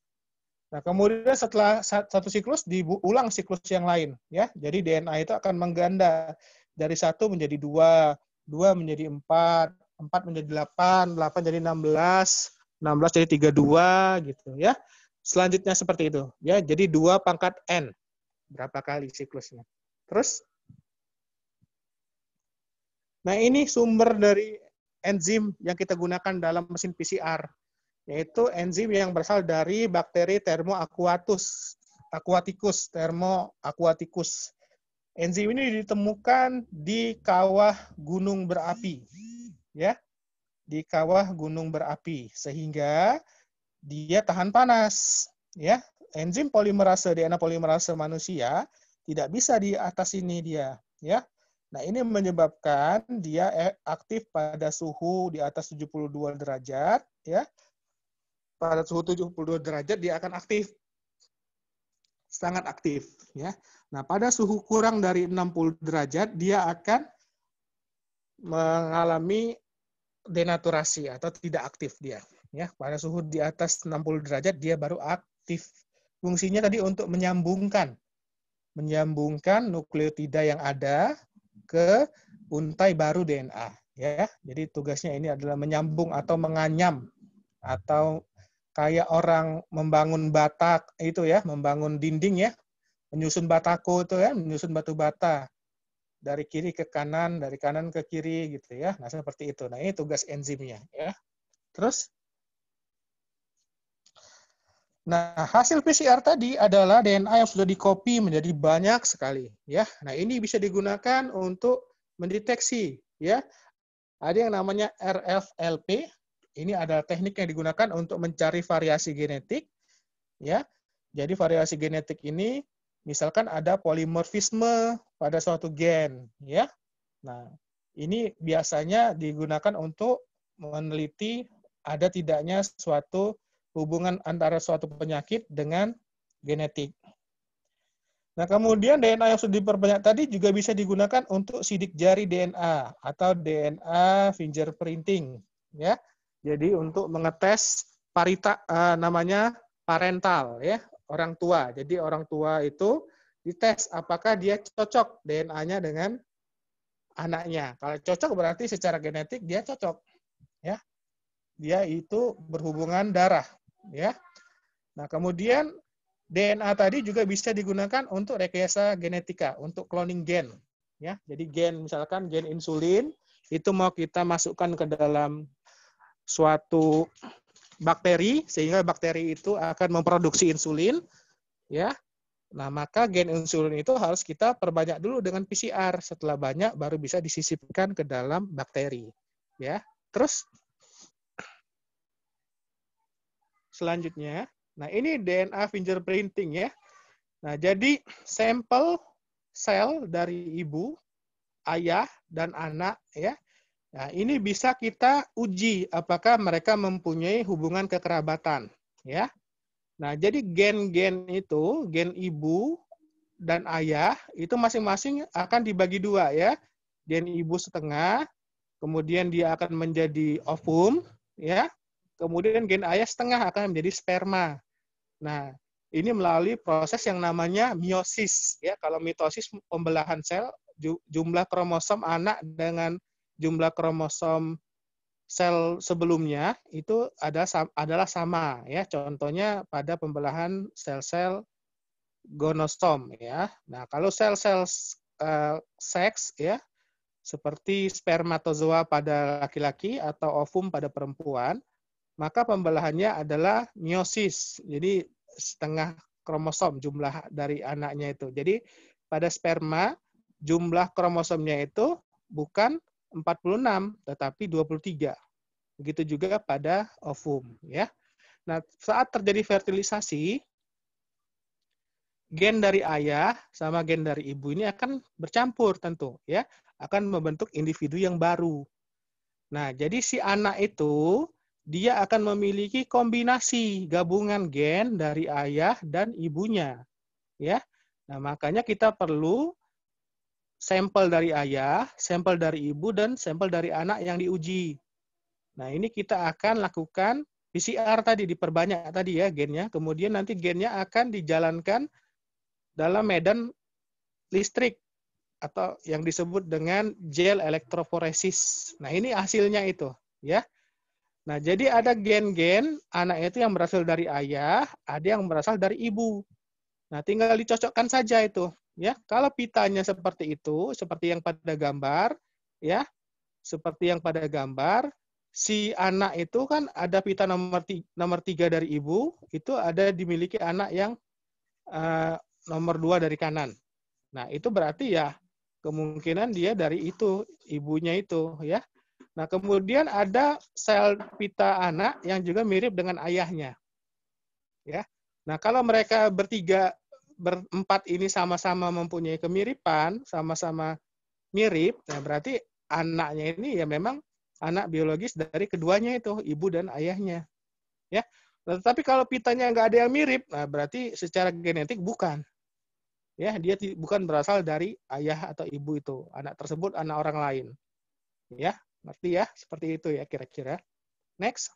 Nah, kemudian setelah 1 siklus, diulang siklus yang lain. Ya. Jadi DNA itu akan mengganda dari 1 menjadi 2, 2 menjadi 4, 4 menjadi 8, 8 jadi 16, 16 jadi 32, gitu ya. Selanjutnya seperti itu. Ya, jadi 2 pangkat N. Berapa kali siklusnya. Terus, nah ini sumber dari enzim yang kita gunakan dalam mesin PCR, yaitu enzim yang berasal dari bakteri Thermoaquaticus. Enzim ini ditemukan di kawah gunung berapi, ya, di kawah gunung berapi, sehingga dia tahan panas, ya. Enzim polimerase DNA polimerase manusia tidak bisa di atas ini dia, ya. Nah, ini menyebabkan dia aktif pada suhu di atas 72 derajat, ya. Pada suhu 72 derajat dia akan aktif. Sangat aktif, ya. Nah, pada suhu kurang dari 60 derajat dia akan mengalami denaturasi atau tidak aktif dia, ya. Pada suhu di atas 60 derajat dia baru aktif. Fungsinya tadi untuk menyambungkan nukleotida yang ada ke untai baru DNA, ya. Jadi tugasnya ini adalah menyambung atau menganyam, atau kayak orang membangun batak itu ya, membangun dinding ya, menyusun batako itu ya, menyusun batu bata dari kiri ke kanan, dari kanan ke kiri gitu ya. Nah, seperti itu. Nah, ini tugas enzimnya ya. Terus, nah, hasil PCR tadi adalah DNA yang sudah dikopi menjadi banyak sekali, ya. Nah, ini bisa digunakan untuk mendeteksi, ya. Ada yang namanya RFLP. Ini adalah teknik yang digunakan untuk mencari variasi genetik, ya. Jadi variasi genetik ini, misalkan ada polimorfisme pada suatu gen, ya. Nah, ini biasanya digunakan untuk meneliti ada tidaknya suatu hubungan antara suatu penyakit dengan genetik. Nah, kemudian DNA yang sudah diperbanyak tadi juga bisa digunakan untuk sidik jari DNA atau DNA fingerprinting, ya. Jadi untuk mengetes namanya parental, ya, orang tua. Jadi orang tua itu dites apakah dia cocok DNA-nya dengan anaknya. Kalau cocok berarti secara genetik dia cocok, ya. Dia itu berhubungan darah, ya. Nah, kemudian DNA tadi juga bisa digunakan untuk rekayasa genetika, untuk cloning gen, ya. Jadi gen, misalkan gen insulin itu mau kita masukkan ke dalam suatu bakteri sehingga bakteri itu akan memproduksi insulin, ya. Nah, maka gen insulin itu harus kita perbanyak dulu dengan PCR. Setelah banyak baru bisa disisipkan ke dalam bakteri, ya. Terus selanjutnya, nah ini DNA fingerprinting, ya. Nah, jadi sampel sel dari ibu, ayah, dan anak, ya. Nah, ini bisa kita uji apakah mereka mempunyai hubungan kekerabatan, ya. Nah, jadi gen-gen itu, gen ibu dan ayah, itu masing-masing akan dibagi dua, ya. Gen ibu setengah, kemudian dia akan menjadi ovum, ya. Kemudian gen ayah setengah akan menjadi sperma. Nah, ini melalui proses yang namanya meiosis, ya. Kalau mitosis pembelahan sel, jumlah kromosom anak dengan jumlah kromosom sel sebelumnya itu adalah sama, ya. Contohnya pada pembelahan sel-sel gonosom, ya. Nah, kalau sel-sel seks, ya, seperti spermatozoa pada laki-laki atau ovum pada perempuan, maka pembelahannya adalah meiosis. Jadi setengah kromosom jumlah dari anaknya itu. Jadi pada sperma jumlah kromosomnya itu bukan 46 tetapi 23. Begitu juga pada ovum, ya. Nah, saat terjadi fertilisasi, gen dari ayah sama gen dari ibu ini akan bercampur tentu, ya, akan membentuk individu yang baru. Nah, jadi si anak itu dia akan memiliki kombinasi gabungan gen dari ayah dan ibunya, ya. Nah, makanya kita perlu sampel dari ayah, sampel dari ibu, dan sampel dari anak yang diuji. Nah, ini kita akan lakukan PCR tadi, diperbanyak tadi ya gennya, kemudian nanti gennya akan dijalankan dalam medan listrik atau yang disebut dengan gel elektroforesis. Nah, ini hasilnya itu, ya. Nah, jadi ada gen-gen anak itu yang berasal dari ayah, ada yang berasal dari ibu. Nah, tinggal dicocokkan saja itu, ya. Kalau pitanya seperti itu, seperti yang pada gambar, ya, seperti yang pada gambar, si anak itu kan ada pita nomor 3 dari ibu, itu ada dimiliki anak yang nomor 2 dari kanan. Nah, itu berarti ya kemungkinan dia dari itu, ibunya itu, ya. Nah, kemudian ada sel pita anak yang juga mirip dengan ayahnya, ya. Nah, kalau mereka berempat ini sama-sama mempunyai kemiripan, sama-sama mirip, nah berarti anaknya ini ya memang anak biologis dari keduanya itu, ibu dan ayahnya, ya. Tetapi kalau pitanya nggak ada yang mirip, nah berarti secara genetik bukan, ya, dia bukan berasal dari ayah atau ibu itu, anak tersebut anak orang lain, ya. Ngerti ya? Seperti itu ya kira-kira. Next.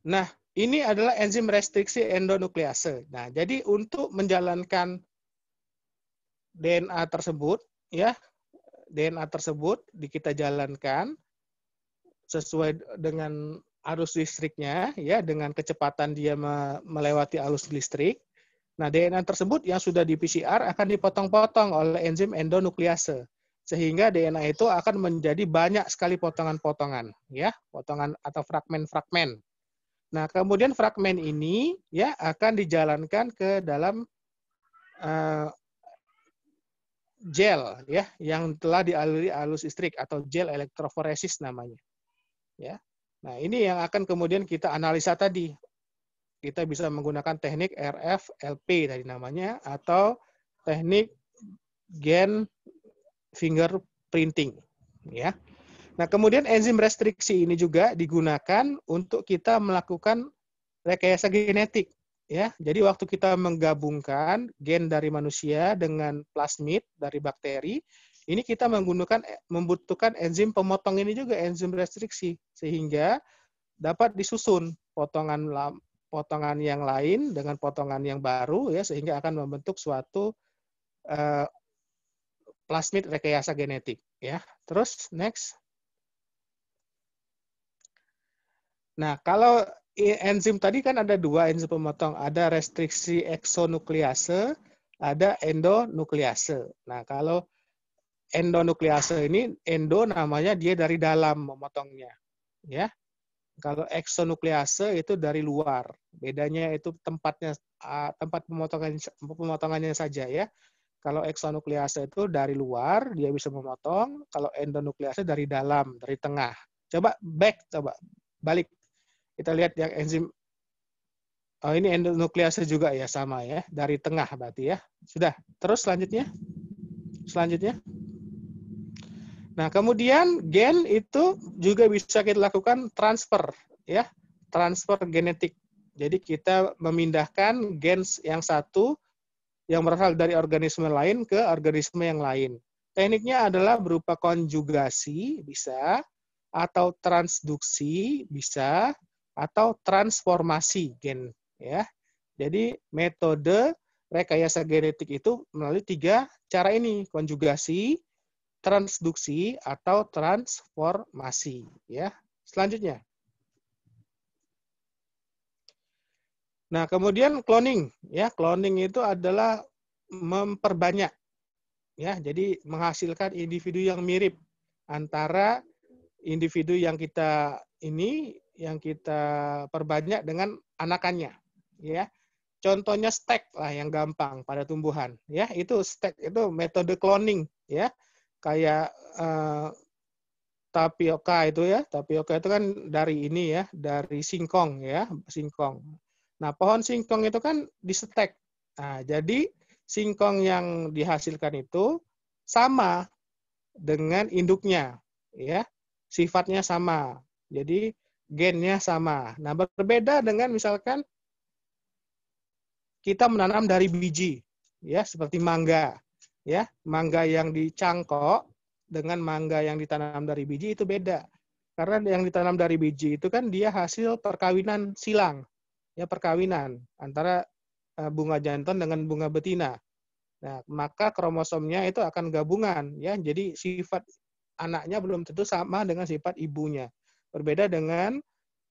Nah, ini adalah enzim restriksi endonuklease. Nah, jadi untuk menjalankan DNA tersebut, ya, DNA tersebut kita jalankan sesuai dengan arus listriknya, ya, dengan kecepatan dia melewati arus listrik. Nah, DNA tersebut yang sudah di PCR akan dipotong-potong oleh enzim endonuklease. Sehingga DNA itu akan menjadi banyak sekali potongan-potongan, ya, potongan atau fragmen-fragmen. Nah, kemudian fragmen ini ya akan dijalankan ke dalam gel, ya, yang telah dialiri arus listrik atau gel elektroforesis namanya, ya. Nah, ini yang akan kemudian kita analisa tadi. Kita bisa menggunakan teknik RF-LP tadi namanya atau teknik gen fingerprinting, ya. Nah, kemudian enzim restriksi ini juga digunakan untuk kita melakukan rekayasa genetik, ya. Jadi waktu kita menggabungkan gen dari manusia dengan plasmid dari bakteri, ini kita membutuhkan enzim pemotong ini juga, enzim restriksi, sehingga dapat disusun potongan yang lain dengan potongan yang baru, ya, sehingga akan membentuk suatu plasmid rekayasa genetik. Ya, terus next. Nah, kalau enzim tadi kan ada dua enzim pemotong, ada restriksi eksonuklease, ada endonuklease. Nah, kalau endonuklease ini, endo namanya dia dari dalam memotongnya, ya. Kalau eksonuklease itu dari luar. Bedanya itu tempatnya, tempat pemotongannya saja, ya. Kalau eksonuklease itu dari luar, dia bisa memotong. Kalau endonuklease dari dalam, dari tengah. Coba balik. Kita lihat yang enzim, oh ini endonuklease juga ya, sama ya, dari tengah berarti ya. Sudah, terus selanjutnya. Nah, kemudian gen itu juga bisa kita lakukan transfer, ya, transfer genetik. Jadi kita memindahkan gen yang satu yang berasal dari organisme lain ke organisme yang lain. Tekniknya adalah berupa konjugasi, bisa, atau transduksi, bisa, atau transformasi gen, ya. Jadi metode rekayasa genetik itu melalui 3 cara ini, konjugasi, transduksi, atau transformasi, ya. Selanjutnya. Nah, kemudian cloning, ya. Cloning itu adalah memperbanyak, ya. Jadi menghasilkan individu yang mirip antara individu yang kita perbanyak dengan anakannya, ya. Contohnya stek lah yang gampang pada tumbuhan, ya. Itu stek itu metode cloning, ya. Kayak tapioka itu ya. Tapioka itu kan dari ini ya, dari singkong ya, singkong. Nah, pohon singkong itu kan distek. Nah, jadi singkong yang dihasilkan itu sama dengan induknya, ya. Sifatnya sama. Jadi gennya sama. Nah, berbeda dengan misalkan kita menanam dari biji, ya, seperti mangga, ya. Mangga yang dicangkok dengan mangga yang ditanam dari biji itu beda. Karena yang ditanam dari biji itu kan dia hasil perkawinan silang, ya, perkawinan antara bunga jantan dengan bunga betina. Nah, maka kromosomnya itu akan gabungan, ya. Jadi sifat anaknya belum tentu sama dengan sifat ibunya. Berbeda dengan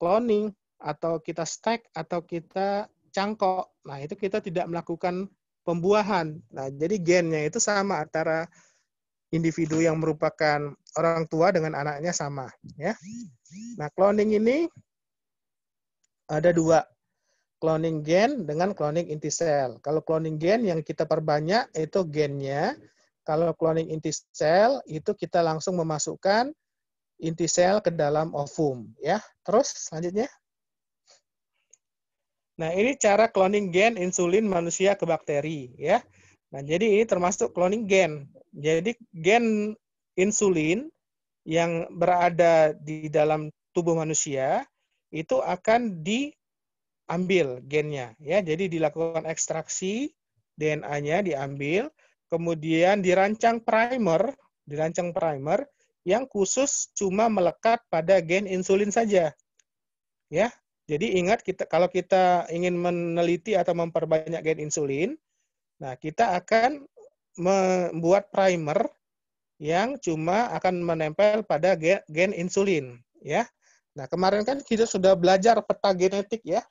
cloning atau kita stek atau kita cangkok. Nah, itu kita tidak melakukan pembuahan. Nah, jadi gennya itu sama antara individu yang merupakan orang tua dengan anaknya sama, ya. Nah, cloning ini ada 2. Cloning gen dengan cloning inti sel. Kalau cloning gen yang kita perbanyak itu gennya. Kalau cloning inti sel itu kita langsung memasukkan inti sel ke dalam ovum, ya. Terus selanjutnya. Nah, ini cara cloning gen insulin manusia ke bakteri, ya. Nah, jadi ini termasuk cloning gen. Jadi gen insulin yang berada di dalam tubuh manusia itu akan diambil gennya, ya. Jadi dilakukan ekstraksi, DNA-nya diambil, kemudian dirancang primer yang khusus cuma melekat pada gen insulin saja, ya. Jadi ingat, kalau kita ingin meneliti atau memperbanyak gen insulin, nah kita akan membuat primer yang cuma akan menempel pada gen insulin, ya. Nah, kemarin kan kita sudah belajar peta genetik, ya.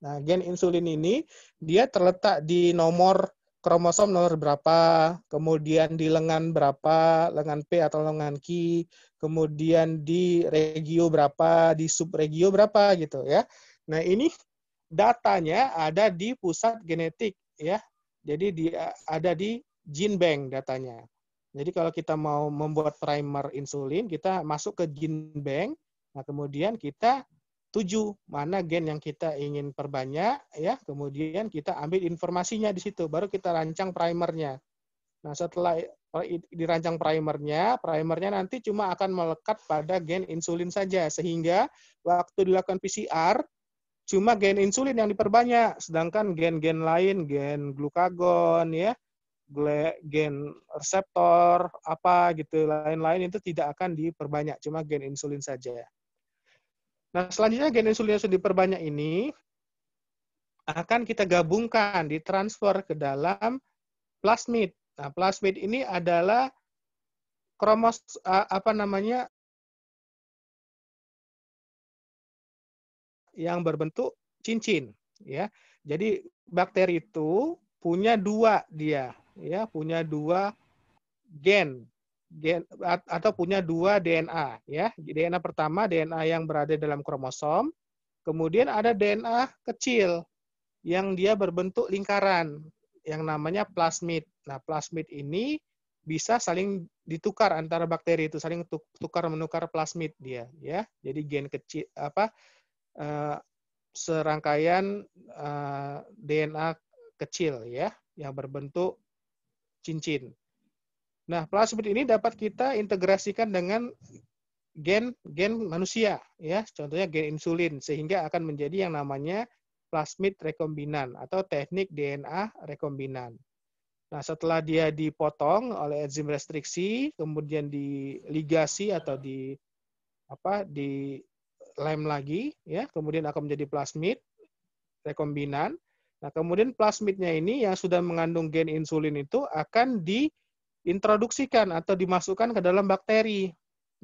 Nah, gen insulin ini dia terletak di nomor kromosom nomor berapa, kemudian di lengan berapa, lengan P atau lengan Q, kemudian di regio berapa, di subregio berapa gitu, ya. Nah, ini datanya ada di pusat genetik, ya. Jadi ada di gene bank datanya. Jadi kalau kita mau membuat primer insulin, kita masuk ke gene bank. Nah, kemudian kita tuju mana gen yang kita ingin perbanyak, ya. Kemudian kita ambil informasinya di situ, baru kita rancang primernya. Nah, setelah dirancang primernya nanti cuma akan melekat pada gen insulin saja, sehingga waktu dilakukan PCR cuma gen insulin yang diperbanyak, sedangkan gen-gen lain, gen glukagon, ya, gen reseptor apa gitu, lain-lain itu tidak akan diperbanyak, cuma gen insulin saja. Nah, selanjutnya gen insulin yang sudah diperbanyak ini akan kita gabungkan, ditransfer ke dalam plasmid. Nah, plasmid ini adalah apa namanya, yang berbentuk cincin, ya. Jadi bakteri itu punya dua dia, ya, punya dua gen, atau punya dua DNA, ya. DNA pertama DNA yang berada dalam kromosom, kemudian ada DNA kecil yang dia berbentuk lingkaran yang namanya plasmid. Nah, plasmid ini bisa saling ditukar antara bakteri itu, saling tukar menukar plasmid dia, ya. Jadi gen kecil serangkaian DNA kecil, ya, yang berbentuk cincin. Nah, plasmid ini dapat kita integrasikan dengan gen manusia, ya, contohnya gen insulin, sehingga akan menjadi yang namanya plasmid rekombinan atau teknik DNA rekombinan. Nah, setelah dia dipotong oleh enzim restriksi, kemudian diligasi atau di lem lagi, ya, kemudian akan menjadi plasmid rekombinan. Nah, kemudian plasmidnya ini yang sudah mengandung gen insulin itu akan diintroduksikan atau dimasukkan ke dalam bakteri,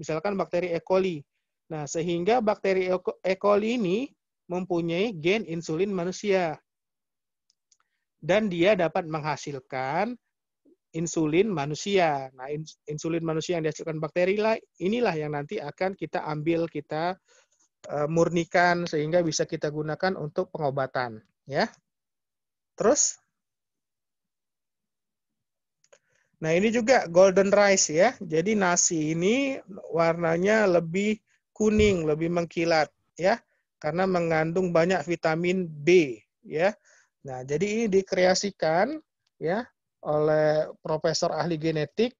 misalkan bakteri E. coli. Nah, sehingga bakteri E. coli ini mempunyai gen insulin manusia. Dan dia dapat menghasilkan insulin manusia. Nah, insulin manusia yang dihasilkan bakteri inilah yang nanti akan kita ambil, kita murnikan sehingga bisa kita gunakan untuk pengobatan, ya. Terus, nah ini juga golden rice, ya. Jadi nasi ini warnanya lebih kuning, lebih mengkilat, ya, karena mengandung banyak vitamin B, ya. Nah, jadi ini dikreasikan, ya, oleh profesor ahli genetik.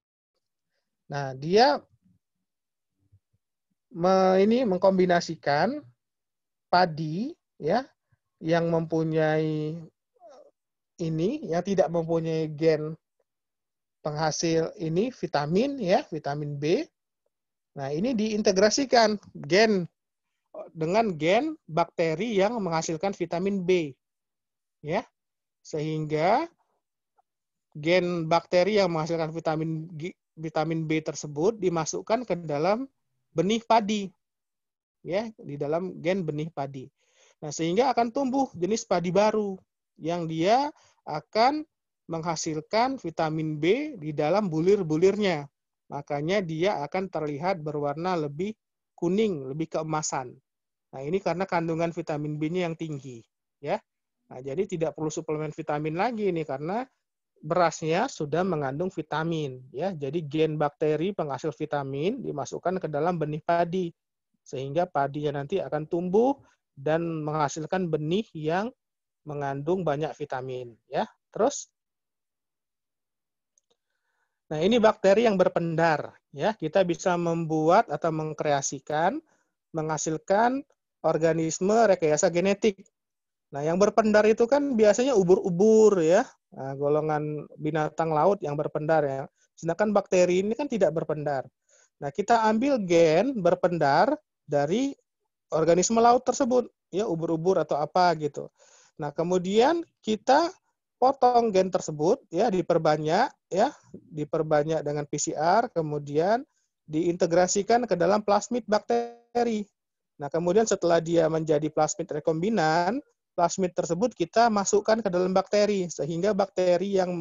Nah, dia mengkombinasikan padi, ya, yang mempunyai yang tidak mempunyai gen penghasil ini vitamin, ya, vitamin B. Nah, ini diintegrasikan dengan gen bakteri yang menghasilkan vitamin B, ya, sehingga gen bakteri yang menghasilkan vitamin B tersebut dimasukkan ke dalam benih padi, ya, di dalam gen benih padi. Nah, sehingga akan tumbuh jenis padi baru yang dia akan menghasilkan vitamin B di dalam bulir-bulirnya. Makanya dia akan terlihat berwarna lebih kuning, lebih keemasan. Nah, ini karena kandungan vitamin B-nya yang tinggi, ya. Nah, jadi tidak perlu suplemen vitamin lagi nih karena berasnya sudah mengandung vitamin, ya. Jadi gen bakteri penghasil vitamin dimasukkan ke dalam benih padi sehingga padinya nanti akan tumbuh dan menghasilkan benih yang mengandung banyak vitamin, ya. Terus, nah ini bakteri yang berpendar, ya. Kita bisa membuat atau mengkreasikan, menghasilkan organisme rekayasa genetik. Nah, yang berpendar itu kan biasanya ubur-ubur, ya. Nah, golongan binatang laut yang berpendar, ya. Sedangkan bakteri ini kan tidak berpendar. Nah, kita ambil gen berpendar dari organisme laut tersebut, ya, ubur-ubur atau apa gitu. Nah, kemudian kita potong gen tersebut, ya, diperbanyak dengan PCR, kemudian diintegrasikan ke dalam plasmid bakteri. Nah, kemudian setelah dia menjadi plasmid rekombinan, plasmid tersebut kita masukkan ke dalam bakteri, sehingga bakteri yang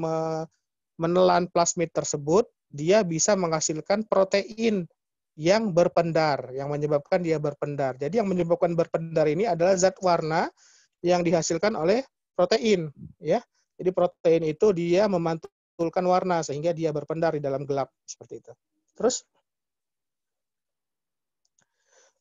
menelan plasmid tersebut, dia bisa menghasilkan protein yang berpendar, yang menyebabkan dia berpendar. Jadi yang menyebabkan berpendar ini adalah zat warna yang dihasilkan oleh protein, ya. Jadi protein itu dia memantulkan warna sehingga dia berpendar di dalam gelap seperti itu. Terus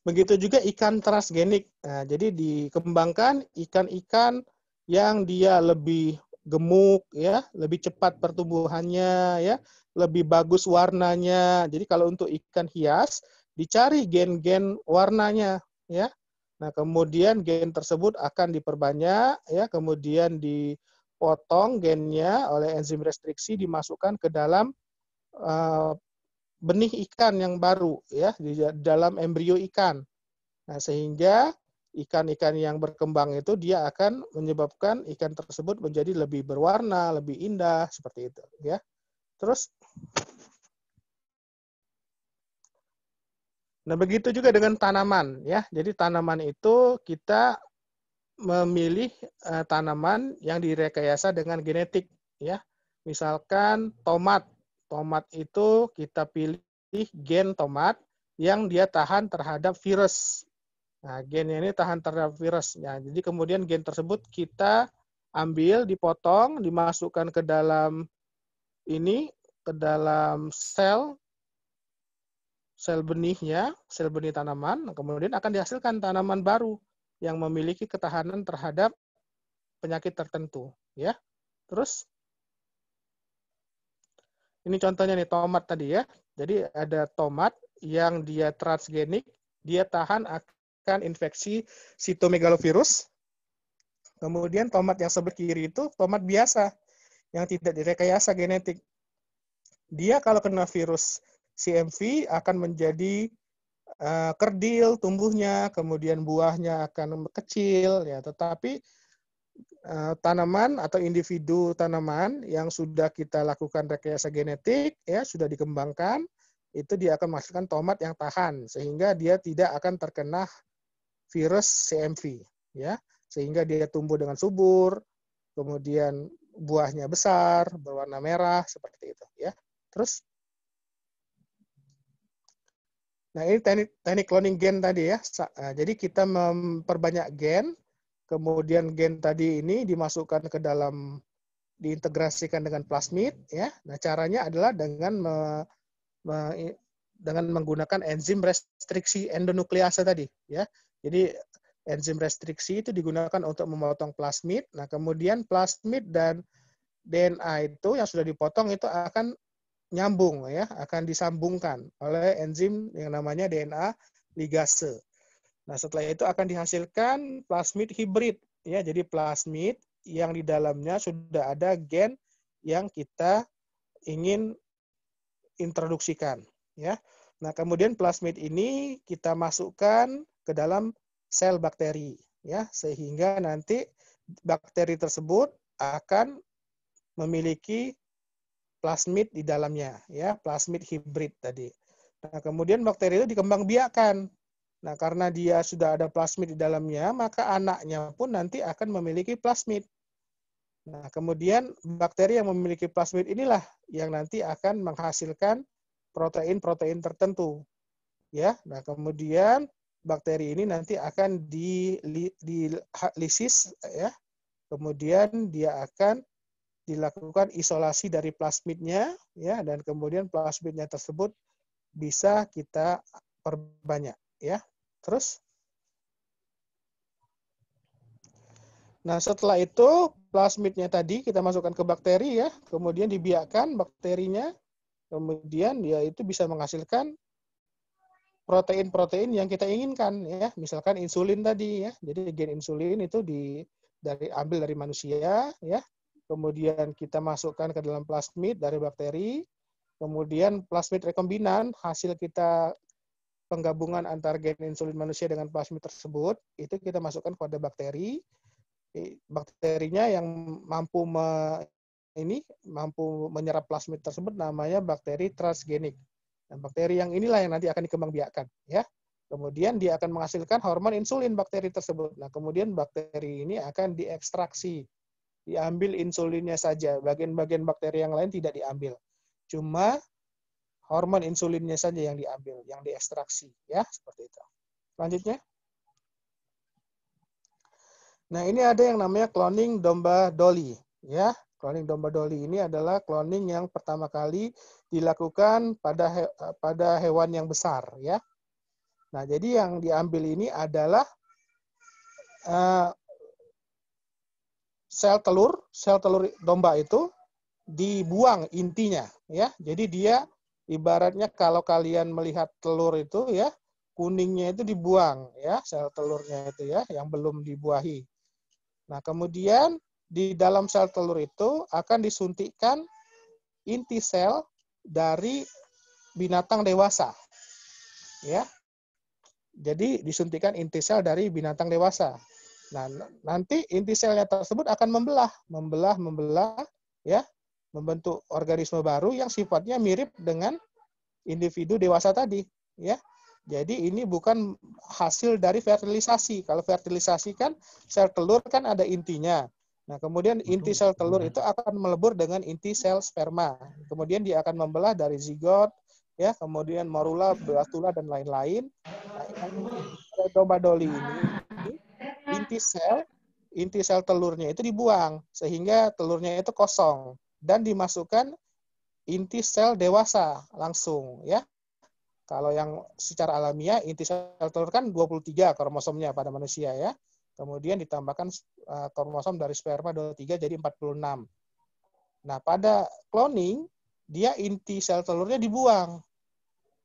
begitu juga ikan transgenik. Nah, jadi dikembangkan ikan-ikan yang dia lebih gemuk, ya, lebih cepat pertumbuhannya, ya, lebih bagus warnanya. Jadi kalau untuk ikan hias dicari gen-gen warnanya, ya. Nah, kemudian gen tersebut akan diperbanyak, ya, kemudian dipotong gennya oleh enzim restriksi dimasukkan ke dalam benih ikan yang baru, ya, di dalam embrio ikan. Nah, sehingga ikan-ikan yang berkembang itu dia akan menyebabkan ikan tersebut menjadi lebih berwarna, lebih indah seperti itu, ya. Terus, nah, ini juga golden rice, ya. Jadi nasi ini warnanya lebih kuning, lebih mengkilat, ya. Karena mengandung banyak vitamin B, ya. Jadi gen bakteri penghasil vitamin ini dimasukkan ke dalam benih padi sehingga padinya nanti akan tumbuh dan menghasilkan benih yang mengandung banyak vitamin, ya. Terus Nah, begitu juga dengan tanaman ya. Jadi tanaman itu kita memilih tanaman yang direkayasa dengan genetik ya. Misalkan tomat. Tomat itu kita pilih gen tomat yang dia tahan terhadap virus. Nah, gennya ini tahan terhadap virus. Nah, jadi kemudian gen tersebut kita ambil, dipotong, dimasukkan ke dalam ke dalam sel benihnya, sel benih tanaman, kemudian akan dihasilkan tanaman baru yang memiliki ketahanan terhadap penyakit tertentu, ya. Terus ini contohnya nih tomat tadi ya. Jadi ada tomat yang dia transgenik, dia tahan akan infeksi sitomegalovirus. Kemudian tomat yang sebelah kiri itu tomat biasa yang tidak direkayasa genetik. Dia kalau kena virus CMV akan menjadi kerdil tumbuhnya, kemudian buahnya akan kecil, ya. Tetapi tanaman atau individu tanaman yang sudah kita lakukan rekayasa genetik, ya sudah dikembangkan, itu dia akan menghasilkan tomat yang tahan, sehingga dia tidak akan terkena virus CMV, ya, sehingga dia tumbuh dengan subur, kemudian buahnya besar, berwarna merah, seperti itu, ya. Terus nah, ini teknik cloning gen tadi ya. Jadi kita memperbanyak gen, kemudian gen tadi ini dimasukkan ke dalam, diintegrasikan dengan plasmid ya. Nah, caranya adalah dengan menggunakan enzim restriksi endonuklease tadi ya. Jadi enzim restriksi itu digunakan untuk memotong plasmid. Nah, kemudian plasmid dan DNA itu yang sudah dipotong itu akan nyambung ya, akan disambungkan oleh enzim yang namanya DNA ligase. Nah, setelah itu akan dihasilkan plasmid hibrid ya. Jadi plasmid yang di dalamnya sudah ada gen yang kita ingin introduksikan ya. Nah, kemudian plasmid ini kita masukkan ke dalam sel bakteri ya, sehingga nanti bakteri tersebut akan memiliki plasmid di dalamnya ya, plasmid hibrid tadi. Nah, kemudian bakteri itu dikembangbiakkan. Nah, karena dia sudah ada plasmid di dalamnya, maka anaknya pun nanti akan memiliki plasmid. Nah, kemudian bakteri yang memiliki plasmid inilah yang nanti akan menghasilkan protein-protein tertentu. Ya. Nah, kemudian bakteri ini nanti akan dilisis ya. Kemudian dia akan dilakukan isolasi dari plasmidnya ya, dan kemudian plasmidnya tersebut bisa kita perbanyak ya. Terus nah, setelah itu plasmidnya tadi kita masukkan ke bakteri ya, kemudian dibiarkan bakterinya, kemudian dia itu bisa menghasilkan protein-protein yang kita inginkan ya, misalkan insulin tadi ya. Jadi gen insulin itu ambil dari manusia ya. Kemudian kita masukkan ke dalam plasmid dari bakteri, kemudian plasmid rekombinan, hasil kita penggabungan antar gen insulin manusia dengan plasmid tersebut, itu kita masukkan pada bakteri. Bakterinya yang mampu menyerap plasmid tersebut namanya bakteri transgenik. Nah, bakteri yang inilah yang nanti akan dikembangbiakkan, ya. Kemudian dia akan menghasilkan hormon insulin bakteri tersebut. Nah, kemudian bakteri ini akan diekstraksi. Diambil insulinnya saja, bagian-bagian bakteri yang lain tidak diambil. Cuma hormon insulinnya saja yang diambil, yang diekstraksi, ya, seperti itu. Selanjutnya. Nah, ini ada yang namanya cloning domba Dolly, ya. Cloning domba Dolly ini adalah cloning yang pertama kali dilakukan pada hewan yang besar, ya. Nah, jadi yang diambil ini adalah sel telur domba itu dibuang intinya ya. Jadi dia ibaratnya kalau kalian melihat telur itu ya, kuningnya itu dibuang ya, sel telurnya itu ya yang belum dibuahi. Nah, kemudian di dalam sel telur itu akan disuntikkan inti sel dari binatang dewasa. Ya. Jadi disuntikkan inti sel dari binatang dewasa. Nah, nanti inti selnya tersebut akan membelah, ya, membentuk organisme baru yang sifatnya mirip dengan individu dewasa tadi, ya. Jadi ini bukan hasil dari fertilisasi. Kalau fertilisasi kan sel telur kan ada intinya. Nah, kemudian inti sel telur itu akan melebur dengan inti sel sperma. Kemudian dia akan membelah dari zigot, ya, kemudian morula, blastula dan lain-lain. Nah, yang pada domba doli ini inti sel telurnya itu dibuang sehingga telurnya itu kosong dan dimasukkan inti sel dewasa langsung, ya. Kalau yang secara alamiah inti sel telur kan 23 kromosomnya pada manusia, ya. Kemudian ditambahkan kromosom dari sperma 23 jadi 46. Nah, pada cloning dia inti sel telurnya dibuang.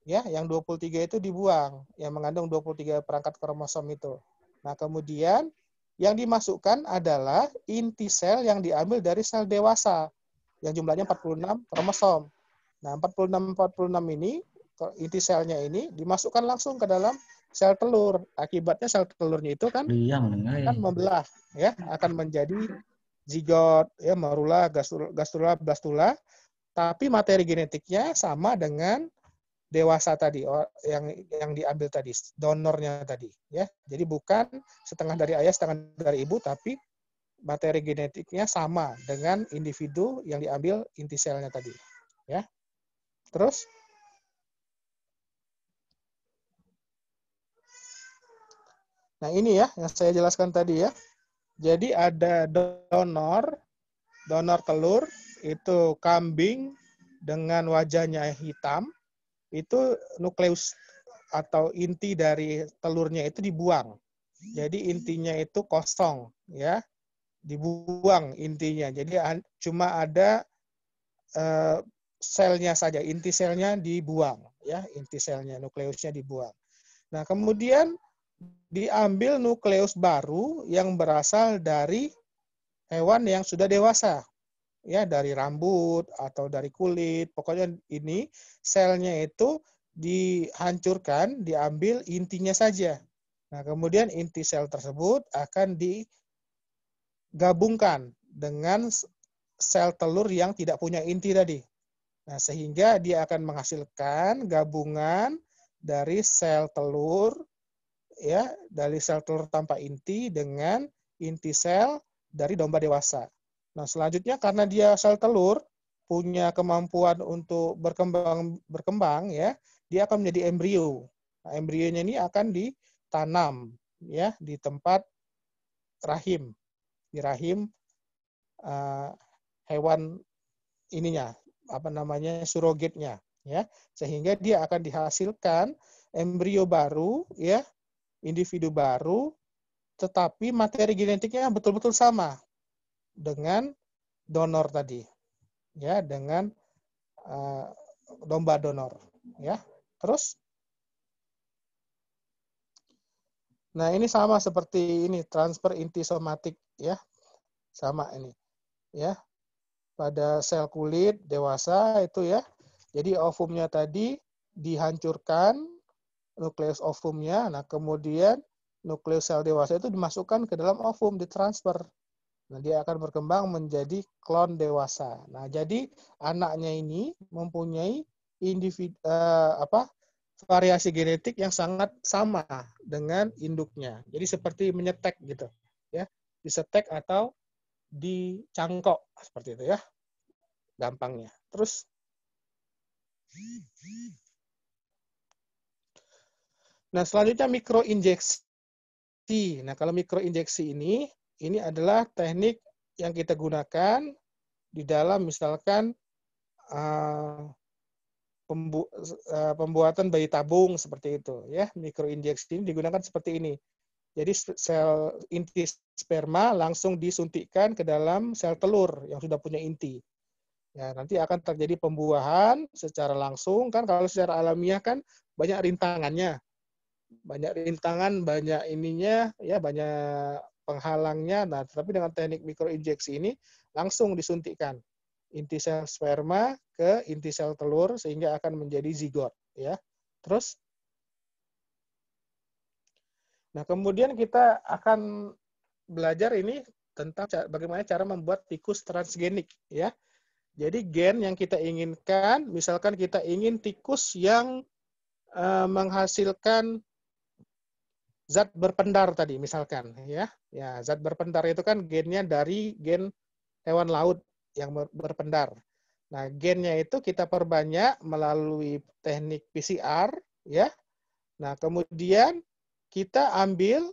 Ya, yang 23 itu dibuang, yang mengandung 23 perangkat kromosom itu. Nah, kemudian yang dimasukkan adalah inti sel yang diambil dari sel dewasa yang jumlahnya 46 kromosom. Nah, 46 ini inti selnya ini dimasukkan langsung ke dalam sel telur. Akibatnya sel telurnya itu kan akan membelah, ya, akan menjadi zigot, ya, morula, gastrula, blastula, tapi materi genetiknya sama dengan dewasa tadi, yang diambil tadi, donornya tadi, ya. Jadi bukan setengah dari ayah, setengah dari ibu, tapi materi genetiknya sama dengan individu yang diambil inti selnya tadi, ya. Terus nah ini ya yang saya jelaskan tadi, ya. Jadi ada donor telur itu kambing dengan wajahnya hitam, itu nukleus atau inti dari telurnya itu dibuang. Jadi intinya itu kosong, ya. Dibuang intinya. Jadi cuma ada selnya saja, inti selnya dibuang, ya, inti selnya, nukleusnya dibuang. Nah, kemudian diambil nukleus baru yang berasal dari hewan yang sudah dewasa, ya, dari rambut atau dari kulit. Pokoknya ini selnya itu dihancurkan, diambil intinya saja. Nah, kemudian inti sel tersebut akan digabungkan dengan sel telur yang tidak punya inti tadi. Nah, sehingga dia akan menghasilkan gabungan dari sel telur, ya, dari sel telur tanpa inti dengan inti sel dari domba dewasa. Nah, selanjutnya karena dia sel telur punya kemampuan untuk berkembang, ya, dia akan menjadi embrio. Nah, embrionya ini akan ditanam, ya, di tempat rahim, di rahim hewan ininya, apa namanya, surogatnya, ya, sehingga dia akan dihasilkan embrio baru, ya, individu baru, tetapi materi genetiknya betul-betul sama dengan donor tadi, ya, dengan domba donor, ya. Terus, nah ini sama seperti ini transfer inti somatik, ya, sama ini, ya, pada sel kulit dewasa itu, ya. Jadi ovumnya tadi dihancurkan, nukleus ovumnya, nah kemudian nukleus sel dewasa itu dimasukkan ke dalam ovum, ditransfer. Nah, dia akan berkembang menjadi klon dewasa. Nah, jadi anaknya ini mempunyai individu variasi genetik yang sangat sama dengan induknya. Jadi seperti menyetek gitu, ya. Disetek atau dicangkok seperti itu, ya. Gampangnya. Terus nah, selanjutnya mikroinjeksi. Nah, kalau mikroinjeksi ini adalah teknik yang kita gunakan di dalam misalkan pembuatan bayi tabung seperti itu, ya. Mikroinjeksi ini digunakan seperti ini. Jadi sel inti sperma langsung disuntikkan ke dalam sel telur yang sudah punya inti. Ya, nanti akan terjadi pembuahan secara langsung, kan. Kalau secara alamiah kan banyak rintangannya. Banyak rintangan, banyak ininya, ya, banyak penghalangnya. Nah, tapi dengan teknik mikroinjeksi ini langsung disuntikkan inti sel sperma ke inti sel telur sehingga akan menjadi zigot, ya. Terus, nah kemudian kita akan belajar ini tentang bagaimana cara membuat tikus transgenik, ya. Jadi gen yang kita inginkan, misalkan kita ingin tikus yang menghasilkan zat berpendar tadi misalkan ya. Ya, zat berpendar itu kan gennya dari gen hewan laut yang berpendar. Nah, gennya itu kita perbanyak melalui teknik PCR ya. Nah, kemudian kita ambil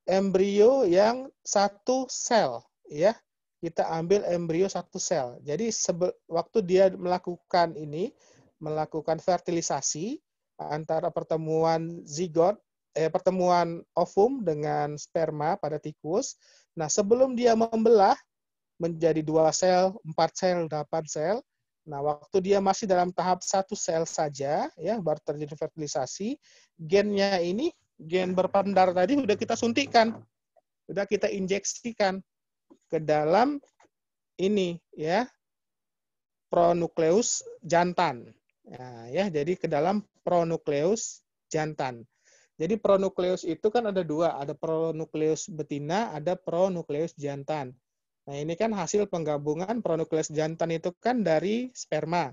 embrio yang satu sel ya. Kita ambil embrio satu sel. Jadi waktu dia melakukan fertilisasi antara pertemuan ovum dengan sperma pada tikus. Nah, sebelum dia membelah menjadi 2 sel, 4 sel, 8 sel. Nah, waktu dia masih dalam tahap 1 sel saja, ya, baru terjadi fertilisasi, gennya ini, gen berpendar tadi sudah kita suntikkan, sudah kita injeksikan ke dalam ini, ya, pronukleus jantan. Nah, ya, jadi ke dalam pronukleus jantan. Jadi pronukleus itu kan ada 2, ada pronukleus betina, ada pronukleus jantan. Nah, ini kan hasil penggabungan pronukleus jantan itu kan dari sperma.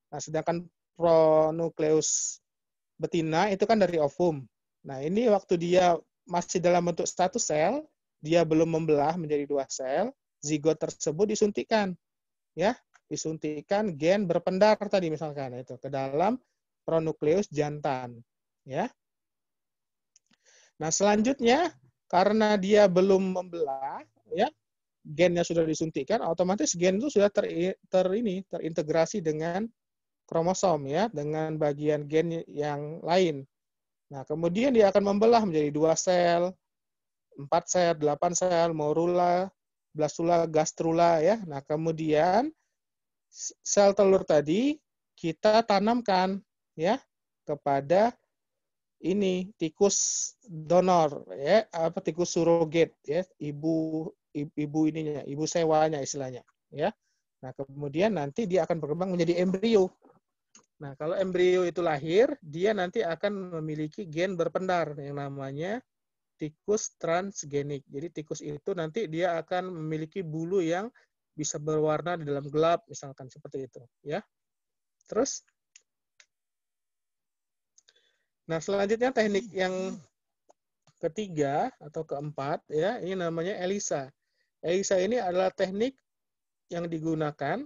Nah, sedangkan pronukleus betina itu kan dari ovum. Nah, ini waktu dia masih dalam bentuk satu sel, dia belum membelah menjadi 2 sel, zigot tersebut disuntikkan. Ya, disuntikkan gen berpendar tadi misalkan itu ke dalam pronukleus jantan. Ya. Nah, selanjutnya karena dia belum membelah, ya, gennya sudah disuntikkan, otomatis gen itu sudah terintegrasi dengan kromosom ya, dengan bagian gen yang lain. Nah, kemudian dia akan membelah menjadi 2 sel, 4 sel, 8 sel, morula, blastula, gastrula ya. Nah, kemudian sel telur tadi kita tanamkan ya kepada ini tikus donor ya, tikus surrogate ya, ibu ininya, ibu sewanya istilahnya ya. Nah, kemudian nanti dia akan berkembang menjadi embrio. Nah, kalau embrio itu lahir, dia nanti akan memiliki gen berpendar yang namanya tikus transgenik. Jadi tikus itu nanti dia akan memiliki bulu yang bisa berwarna di dalam gelap, misalkan seperti itu ya. Terus nah, selanjutnya teknik yang ketiga atau keempat ya, ini namanya ELISA. ELISA ini adalah teknik yang digunakan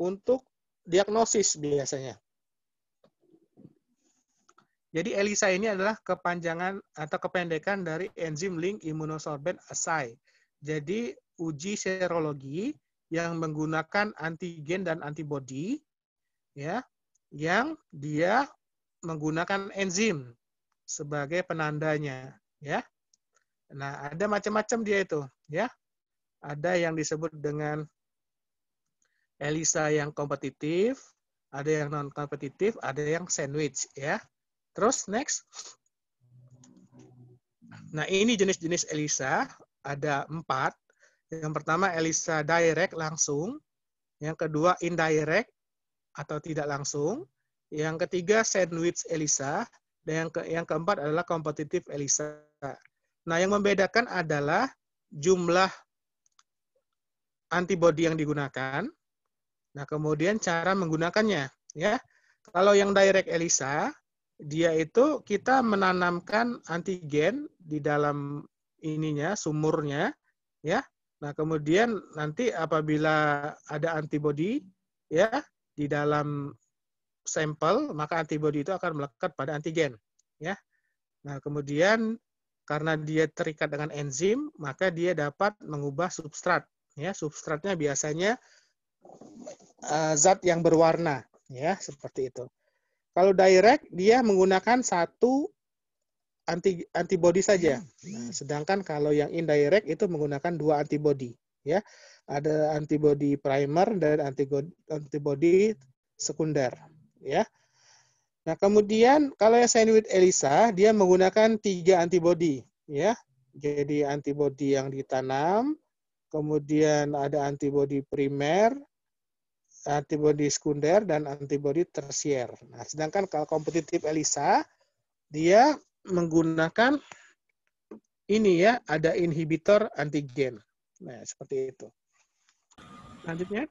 untuk diagnosis biasanya. Jadi ELISA ini adalah kepanjangan atau kependekan dari enzim link immunosorbent assay. Jadi uji serologi yang menggunakan antigen dan antibodi ya, yang dia menggunakan enzim sebagai penandanya ya. Nah, ada macam-macam dia itu ya. Ada yang disebut dengan ELISA yang kompetitif, ada yang non kompetitif, ada yang sandwich ya. Terus next. Nah, ini jenis-jenis ELISA ada 4. Yang pertama ELISA direct langsung, yang kedua indirect atau tidak langsung, yang ketiga sandwich ELISA, dan yang keempat adalah kompetitif ELISA. Nah, yang membedakan adalah jumlah antibodi yang digunakan. Nah, kemudian cara menggunakannya, ya. Kalau yang direct ELISA, dia itu kita menanamkan antigen di dalam ininya, sumurnya, ya. Nah, kemudian nanti apabila ada antibodi, ya, di dalam sampel, maka antibodi itu akan melekat pada antigen, ya. Nah, kemudian karena dia terikat dengan enzim, maka dia dapat mengubah substrat, ya. Substratnya biasanya zat yang berwarna, ya, seperti itu. Kalau direct dia menggunakan satu antibodi saja. Nah, sedangkan kalau yang indirect itu menggunakan 2 antibodi, ya. Ada antibodi primer dan antibodi sekunder, ya. Nah, kemudian kalau yang sandwich ELISA dia menggunakan 3 antibodi, ya. Jadi antibodi yang ditanam, kemudian ada antibodi primer, antibodi sekunder, dan antibodi tersier. Nah, sedangkan kalau kompetitif ELISA, dia menggunakan ini ya, ada inhibitor antigen. Nah, seperti itu. Lanjutnya.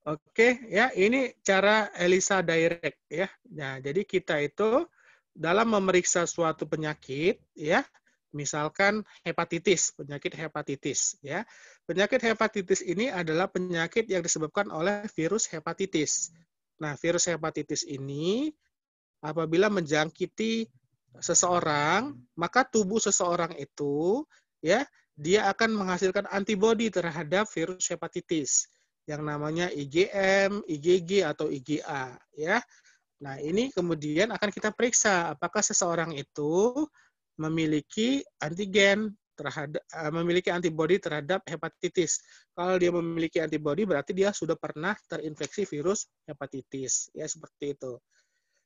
Oke, ya ini cara ELISA direct ya. Nah, jadi kita itu dalam memeriksa suatu penyakit ya, misalkan hepatitis, penyakit hepatitis ya. Penyakit hepatitis ini adalah penyakit yang disebabkan oleh virus hepatitis. Nah, virus hepatitis ini apabila menjangkiti seseorang, maka tubuh seseorang itu ya, dia akan menghasilkan antibodi terhadap virus hepatitis yang namanya IgM, IgG atau IgA ya. Nah, ini kemudian akan kita periksa apakah seseorang itu memiliki antigen terhadap memiliki antibodi terhadap hepatitis. Kalau dia memiliki antibodi berarti dia sudah pernah terinfeksi virus hepatitis ya, seperti itu.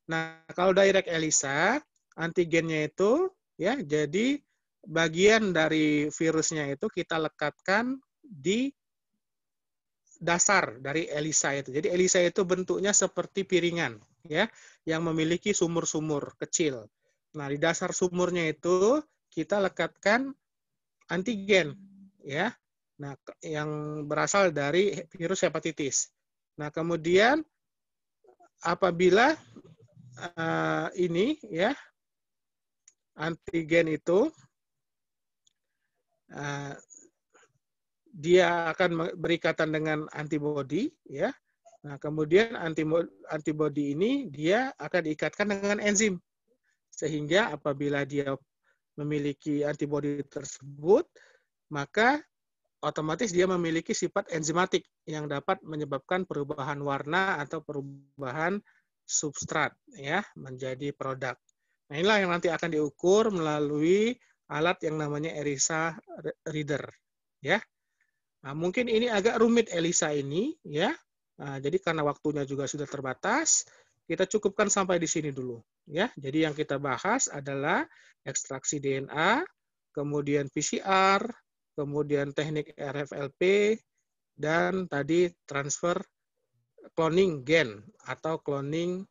Nah, kalau direct ELISA, antigennya itu ya, jadi bagian dari virusnya itu kita lekatkan di dasar dari ELISA itu. Jadi ELISA itu bentuknya seperti piringan ya, yang memiliki sumur-sumur kecil. Nah, di dasar sumurnya itu kita lekatkan antigen ya. Nah, yang berasal dari virus hepatitis. Nah, kemudian apabila ini ya, antigen itu dia akan berikatan dengan antibodi ya. Nah, kemudian antibodi ini dia akan diikatkan dengan enzim. Sehingga apabila dia memiliki antibodi tersebut, maka otomatis dia memiliki sifat enzimatik yang dapat menyebabkan perubahan warna atau perubahan substrat ya menjadi produk. Nah, inilah yang nanti akan diukur melalui alat yang namanya ELISA reader ya. Nah, mungkin ini agak rumit ELISA ini ya. Nah, jadi karena waktunya juga sudah terbatas, kita cukupkan sampai di sini dulu ya. Jadi yang kita bahas adalah ekstraksi DNA, kemudian PCR, kemudian teknik RFLP, dan tadi transfer cloning gen atau cloning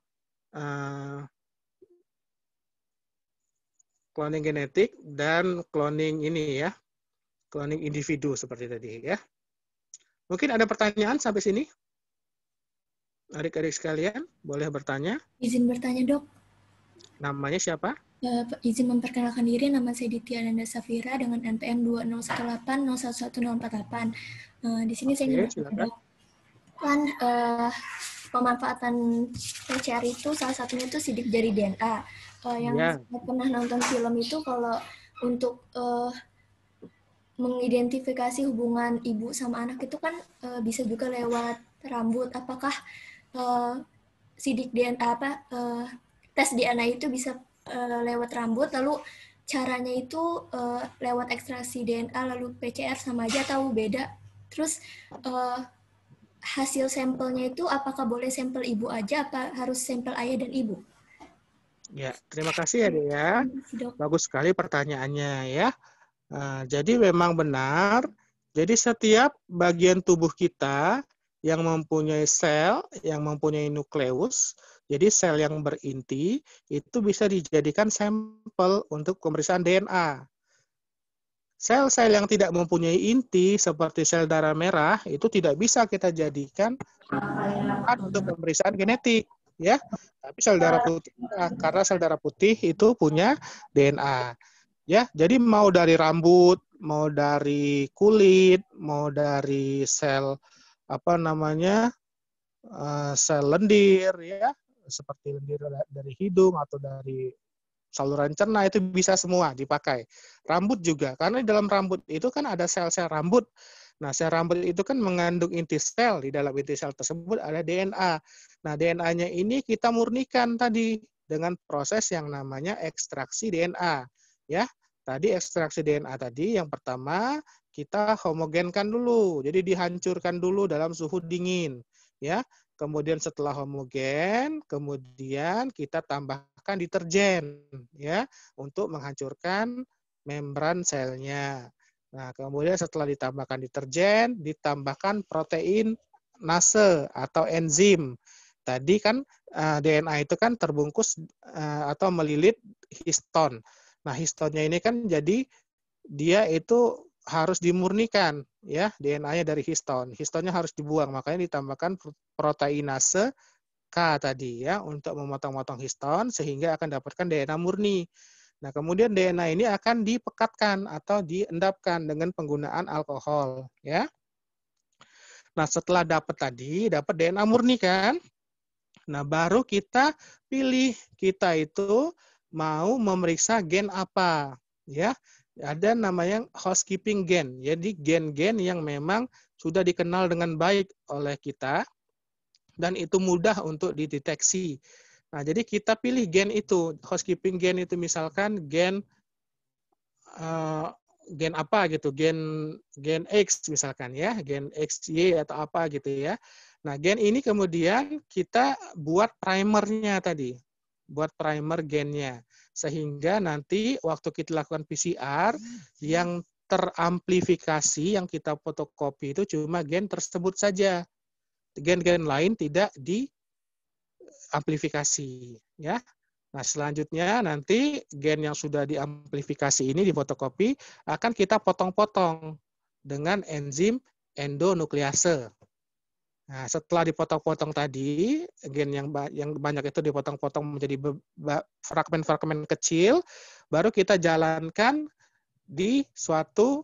cloning genetik dan cloning ini ya, cloning individu seperti tadi ya. Mungkin ada pertanyaan sampai sini? Adik-adik sekalian, boleh bertanya. Izin bertanya, Dok. Namanya siapa? Izin memperkenalkan diri, nama saya Ditya Ananda Safira dengan NPM 2018011048. Di sini saya ingin bertanya, Dok. Kan pemanfaatan PCR itu salah satunya itu sidik jari DNA. Yang saya pernah nonton film itu kalau untuk mengidentifikasi hubungan ibu sama anak itu kan bisa juga lewat rambut. Apakah sidik DNA tes DNA itu bisa lewat rambut, lalu caranya itu lewat ekstraksi DNA lalu PCR sama aja atau beda? Terus hasil sampelnya itu apakah boleh sampel ibu aja apa harus sampel ayah dan ibu? Ya, terima kasih ya, Dek ya. Bagus sekali pertanyaannya ya. Jadi memang benar. Jadi setiap bagian tubuh kita yang mempunyai sel, yang mempunyai nukleus, jadi sel yang berinti, itu bisa dijadikan sampel untuk pemeriksaan DNA. Sel-sel yang tidak mempunyai inti, seperti sel darah merah, itu tidak bisa kita jadikan untuk pemeriksaan genetik. Ya, tapi sel darah putih, karena sel darah putih itu punya DNA. Ya, jadi mau dari rambut, mau dari kulit, mau dari sel sel lendir ya, seperti lendir dari hidung atau dari saluran cerna, itu bisa semua dipakai. Rambut juga, karena di dalam rambut itu kan ada sel-sel rambut. Nah, sel rambut itu kan mengandung inti sel, di dalam inti sel tersebut ada DNA. Nah, DNA-nya ini kita murnikan tadi dengan proses yang namanya ekstraksi DNA. Ya, tadi ekstraksi DNA tadi yang pertama kita homogenkan dulu. Jadi dihancurkan dulu dalam suhu dingin, ya. Kemudian setelah homogen, kemudian kita tambahkan deterjen ya untuk menghancurkan membran selnya. Nah, kemudian setelah ditambahkan deterjen, ditambahkan protein nase atau enzim. Tadi kan DNA itu kan terbungkus atau melilit histon. Nah, histonnya ini kan jadi dia itu harus dimurnikan ya DNA-nya dari histon. Histonnya harus dibuang, makanya ditambahkan proteinase K tadi ya untuk memotong-motong histon sehingga akan dapatkan DNA murni. Nah, kemudian DNA ini akan dipekatkan atau diendapkan dengan penggunaan alkohol ya. Nah, setelah dapat DNA murni kan? Nah, baru kita pilih kita itu mau memeriksa gen apa ya. Ada namanya housekeeping gen. Jadi gen-gen yang memang sudah dikenal dengan baik oleh kita dan itu mudah untuk dideteksi. Nah, jadi kita pilih gen itu, housekeeping gen itu misalkan gen gen apa gitu, gen X misalkan ya, gen XY atau apa gitu ya. Nah, gen ini kemudian kita buat primernya tadi, buat primer gennya. Sehingga nanti waktu kita lakukan PCR, yang teramplifikasi, yang kita fotokopi itu cuma gen tersebut saja. Gen-gen lain tidak diamplifikasi. Ya. Nah, selanjutnya nanti gen yang sudah diamplifikasi ini di fotokopi akan kita potong-potong dengan enzim endonuklease. Nah, setelah dipotong-potong tadi, gen yang banyak itu dipotong-potong menjadi fragmen-fragmen kecil, baru kita jalankan di suatu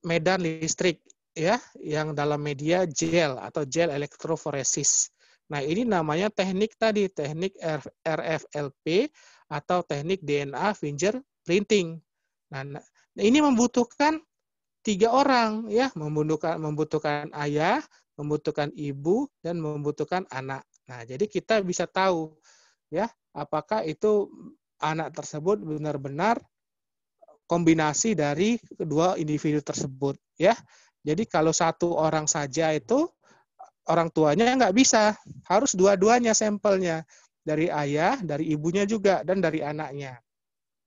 medan listrik ya, yang dalam media gel atau gel elektroforesis. Nah, ini namanya teknik tadi, teknik RFLP atau teknik DNA fingerprinting. Nah, ini membutuhkan 3 orang ya, membutuhkan ayah, membutuhkan ibu, dan membutuhkan anak. Nah, jadi kita bisa tahu ya, apakah itu anak tersebut benar-benar kombinasi dari kedua individu tersebut ya. Jadi kalau satu orang saja itu orang tuanya nggak bisa, harus dua-duanya sampelnya, dari ayah, dari ibunya juga, dan dari anaknya.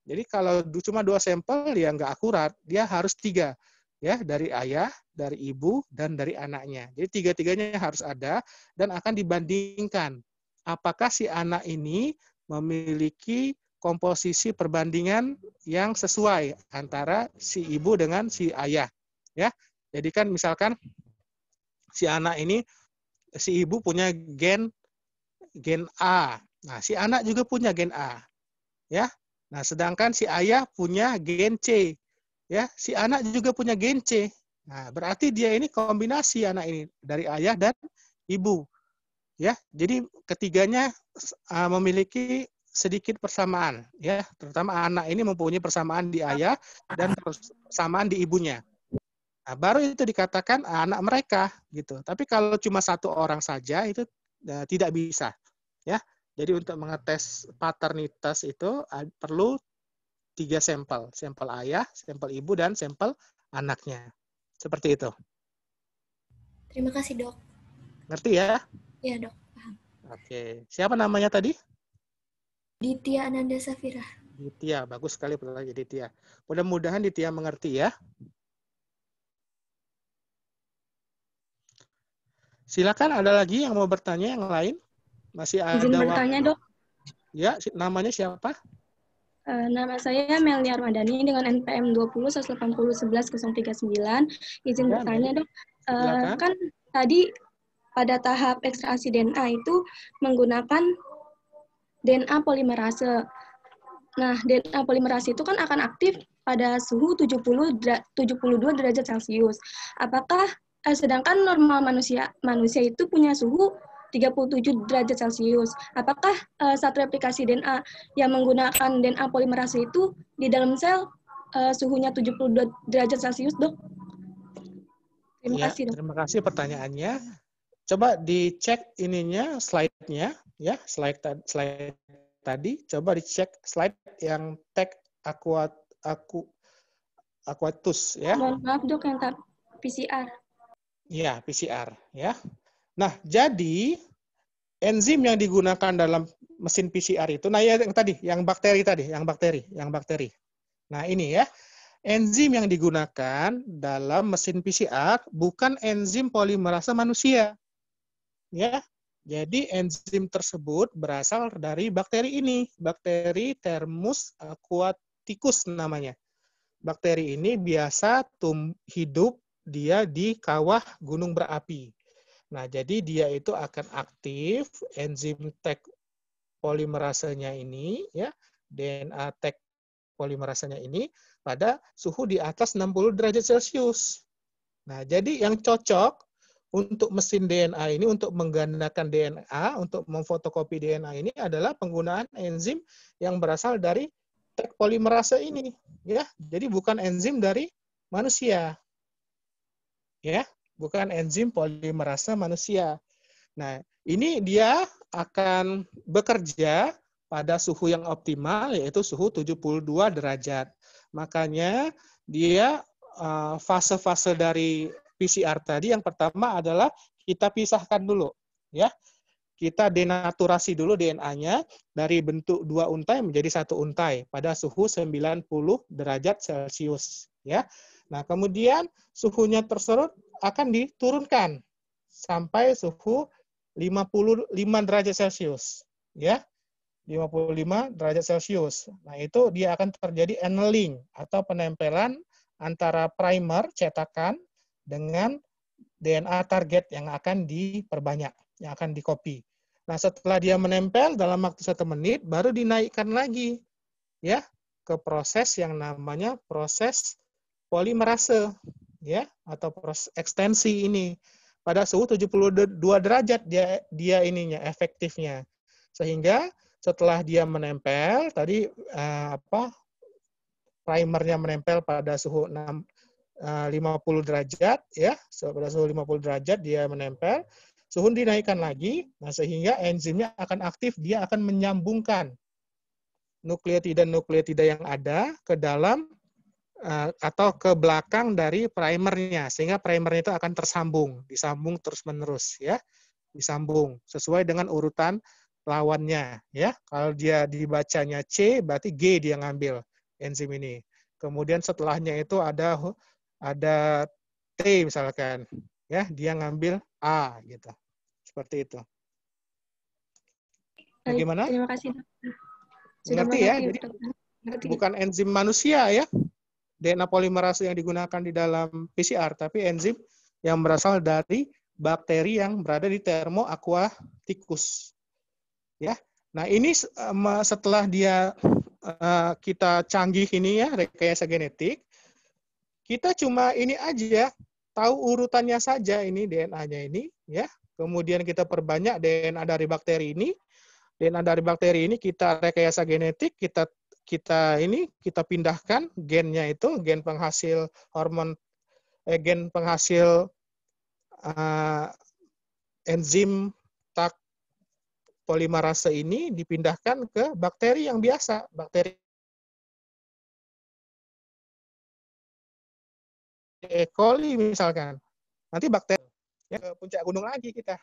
Jadi kalau cuma 2 sampel ya nggak akurat, dia harus 3 ya, dari ayah, dari ibu, dan dari anaknya. Jadi tiga-tiganya harus ada dan akan dibandingkan apakah si anak ini memiliki komposisi perbandingan yang sesuai antara si ibu dengan si ayah ya. Jadi kan misalkan si anak ini, si ibu punya gen A. Nah, si anak juga punya gen A. Ya. Nah, sedangkan si ayah punya gen C. Ya, si anak juga punya gen C. Nah, berarti dia ini kombinasi anak ini dari ayah dan ibu. Ya, jadi ketiganya memiliki sedikit persamaan ya, terutama anak ini mempunyai persamaan di ayah dan persamaan di ibunya. Nah, baru itu dikatakan anak mereka gitu. Tapi kalau cuma satu orang saja itu tidak bisa ya. Jadi untuk mengetes paternitas itu perlu 3 sampel, sampel ayah, sampel ibu, dan sampel anaknya. Seperti itu. Terima kasih, Dok. Ngerti ya? Ya, Dok. Paham. Oke. Siapa namanya tadi? Ditya Ananda Safira. Ditya. Bagus sekali pertanyaan Ditya. Mudah-mudahan Ditya mengerti ya. Silakan, ada lagi yang mau bertanya yang lain? Masih ada Izin waktu. bertanya, Dok. Ya, namanya siapa? Nama saya Melia Armadani dengan NPM 20/180/1139. Izin Ya, bertanya, Dok. Silakan. Kan tadi pada tahap ekstraksi DNA itu menggunakan DNA polimerase. Nah, DNA polimerase itu kan akan aktif pada suhu 72 derajat Celcius. Apakah sedangkan normal manusia itu punya suhu 37 derajat Celcius. Apakah saat replikasi DNA yang menggunakan DNA polimerase itu di dalam sel suhunya 72 derajat Celcius, Dok? Terima kasih, Dok. Terima kasih pertanyaannya. Coba dicek ininya, slide-nya ya, slide tadi. Coba dicek slide yang tag Aquatus ya. Mohon maaf, Dok, yang PCR. Iya, PCR ya. Nah, jadi enzim yang digunakan dalam mesin PCR itu, nah ya yang tadi, yang bakteri. Nah, ini ya. Enzim yang digunakan dalam mesin PCR bukan enzim polimerase manusia. Ya. Jadi enzim tersebut berasal dari bakteri ini, bakteri Thermus aquaticus namanya. bakteri ini biasa hidup dia di kawah gunung berapi. Nah, jadi dia itu akan aktif enzim tag polimerasenya ini, ya, DNA tag polimerasenya ini pada suhu di atas 60 derajat Celcius. Nah, jadi yang cocok untuk mesin DNA ini, untuk menggandakan DNA, untuk memfotokopi DNA ini adalah penggunaan enzim yang berasal dari tag polimerase ini, ya. Jadi bukan enzim dari manusia, ya, bukan enzim polimerase manusia. Nah, ini dia akan bekerja pada suhu yang optimal, yaitu suhu 72 derajat. Makanya dia fase-fase dari PCR tadi, yang pertama adalah kita pisahkan dulu, ya. Kita denaturasi dulu DNA-nya dari bentuk 2 untai menjadi 1 untai pada suhu 90 derajat Celcius, ya. Nah, kemudian suhunya tersebut akan diturunkan sampai suhu 55 derajat Celcius, ya. 55 derajat Celcius. Nah, itu dia akan terjadi annealing atau penempelan antara primer cetakan dengan DNA target yang akan diperbanyak, yang akan di-copy. Nah, setelah dia menempel dalam waktu 1 menit, baru dinaikkan lagi, ya, ke proses yang namanya proses polimerase, ya, atau proses ekstensi ini. Pada suhu 72 derajat dia ininya efektifnya. Sehingga setelah dia menempel tadi primernya menempel pada suhu 50 derajat, ya, pada suhu 50 derajat dia menempel, suhu dinaikkan lagi, nah sehingga enzimnya akan aktif, dia akan menyambungkan nukleotida yang ada ke dalam atau ke belakang dari primernya, sehingga primernya itu akan disambung terus-menerus, ya, disambung sesuai dengan urutan lawannya, ya. Kalau dia dibacanya C, berarti G dia ngambil enzim ini. Kemudian setelahnya itu ada T misalkan, ya, dia ngambil A gitu. Seperti itu. Bagaimana? Terima kasih. Sudah mengerti ya? Jadi bukan enzim manusia, ya. DNA polimerase yang digunakan di dalam PCR, tapi enzim yang berasal dari bakteri yang berada di Thermoaquaticus. Ya. Nah, ini setelah dia kita canggih ini, ya, rekayasa genetik, kita cuma ini aja, tahu urutannya saja ini DNA-nya ini, ya. Kemudian kita perbanyak DNA dari bakteri ini. DNA dari bakteri ini kita rekayasa genetik, kita pindahkan gennya itu, gen penghasil hormon, gen penghasil enzim tag polimerase ini dipindahkan ke bakteri yang biasa, bakteri E. coli misalkan. Nanti bakteri, ya, ke puncak gunung lagi kita.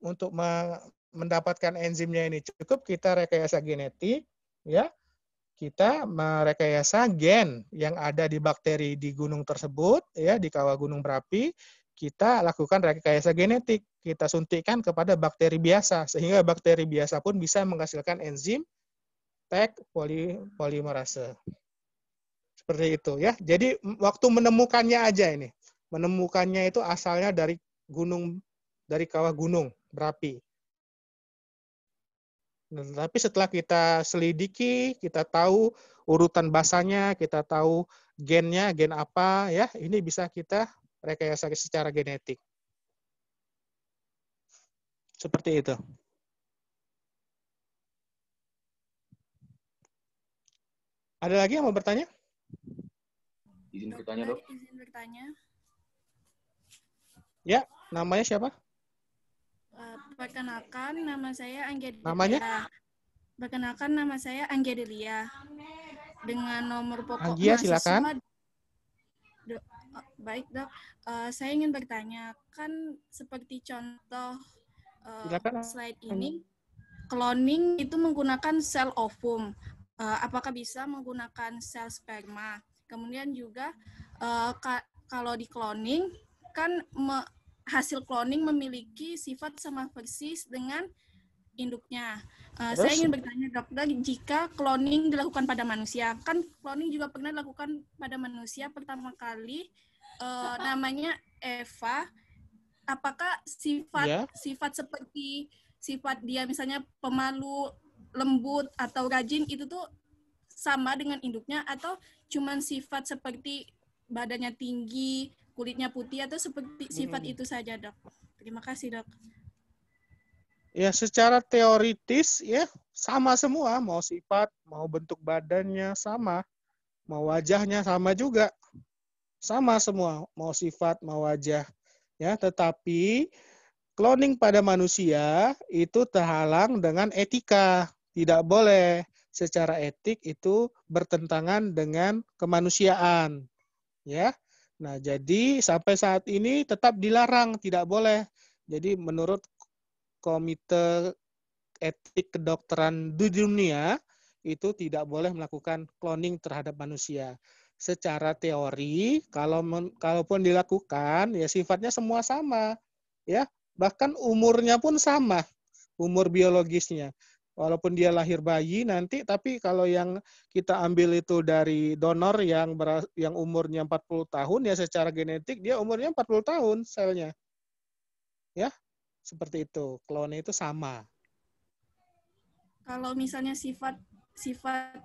Untuk mendapatkan enzimnya ini cukup kita rekayasa genetik, ya. Kita merekayasa gen yang ada di bakteri di gunung tersebut, ya, di kawah gunung berapi, kita lakukan rekayasa genetik. Kita suntikkan kepada bakteri biasa, sehingga bakteri biasa pun bisa menghasilkan enzim tag polimerase. Seperti itu, ya. Jadi waktu menemukannya aja ini. Menemukannya itu asalnya dari kawah gunung berapi. Nah, tapi setelah kita selidiki, kita tahu urutan basanya, kita tahu gennya, gen apa, ya, ini bisa kita rekayasa secara genetik. Seperti itu. Ada lagi yang mau bertanya? Izin bertanya, Dok. Izin bertanya. Ya, namanya siapa? Perkenalkan, nama saya Anggedelia. Namanya? Perkenalkan, nama saya Anggedelia. Dengan nomor pokok Anggia, mahasiswa. silakan. Baik, Dok. Saya ingin bertanya, kan seperti contoh slide ini, cloning itu menggunakan sel ovum. Apakah bisa menggunakan sel sperma? Kemudian juga kalau di cloning kan hasil cloning memiliki sifat sama persis dengan induknya. Terus? Saya ingin bertanya dokter, jika cloning dilakukan pada manusia, kan cloning juga pernah dilakukan pada manusia pertama kali, namanya Eva. Apakah Ya. sifat seperti sifat dia misalnya pemalu, lembut atau rajin itu tuh sama dengan induknya, atau cuman sifat seperti badannya tinggi, kulitnya putih, atau seperti sifat itu saja, Dok? Terima kasih, Dok. Ya, secara teoritis ya sama semua, mau sifat, mau bentuk badannya sama, mau wajahnya sama juga. Sama semua, mau sifat, mau wajah. Ya, tetapi cloning pada manusia itu terhalang dengan etika. Tidak boleh. Secara etik itu bertentangan dengan kemanusiaan. Ya. Nah, jadi sampai saat ini tetap dilarang, tidak boleh. Jadi menurut Komite Etik Kedokteran di dunia itu tidak boleh melakukan cloning terhadap manusia. Secara teori, kalaupun dilakukan, ya sifatnya semua sama, ya bahkan umurnya pun sama, umur biologisnya. Walaupun dia lahir bayi nanti, tapi kalau yang kita ambil itu dari donor yang umurnya 40 tahun, ya secara genetik dia umurnya 40 tahun selnya. Ya, seperti itu. Klonnya itu sama. Kalau misalnya sifat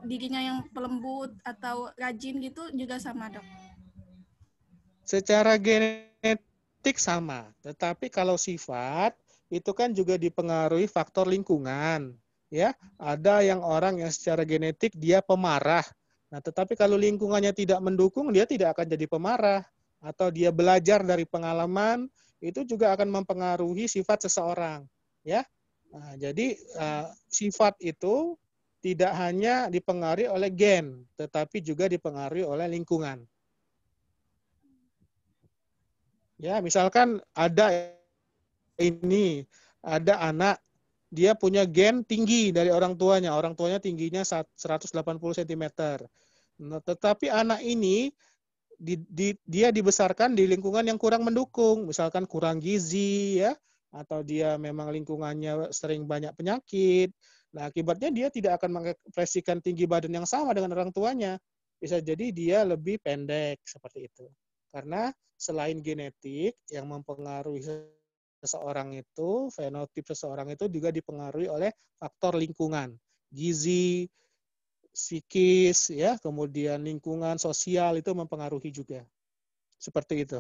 dirinya yang pelembut atau rajin gitu juga sama, Dok? Secara genetik sama, tetapi kalau sifat itu kan juga dipengaruhi faktor lingkungan. Ya, ada yang orang yang secara genetik dia pemarah. Nah, tetapi kalau lingkungannya tidak mendukung, dia tidak akan jadi pemarah. Atau dia belajar dari pengalaman, itu juga akan mempengaruhi sifat seseorang. Ya, nah, jadi sifat itu tidak hanya dipengaruhi oleh gen, tetapi juga dipengaruhi oleh lingkungan. Ya, misalkan ada anak, dia punya gen tinggi dari orang tuanya tingginya 180 cm. Nah, tetapi anak ini dia dibesarkan di lingkungan yang kurang mendukung, misalkan kurang gizi ya, atau dia memang lingkungannya sering banyak penyakit. Nah, akibatnya dia tidak akan mengekspresikan tinggi badan yang sama dengan orang tuanya. Bisa jadi dia lebih pendek seperti itu. Karena selain genetik yang mempengaruhi seseorang itu, fenotip seseorang itu juga dipengaruhi oleh faktor lingkungan, gizi, psikis, ya, kemudian lingkungan sosial itu mempengaruhi juga. Seperti itu.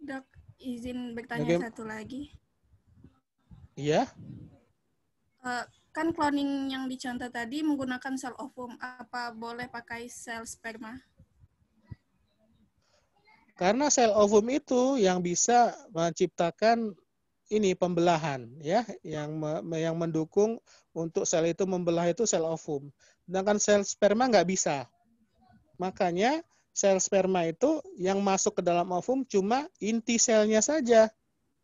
Dok, izin bertanya satu lagi. Iya. Kan cloning yang dicontoh tadi menggunakan sel ovum, apa boleh pakai sel sperma? Karena sel ovum itu yang bisa menciptakan ini pembelahan, ya, yang mendukung untuk sel itu membelah itu sel ovum. Sedangkan sel sperma nggak bisa. Makanya sel sperma itu yang masuk ke dalam ovum cuma inti selnya saja.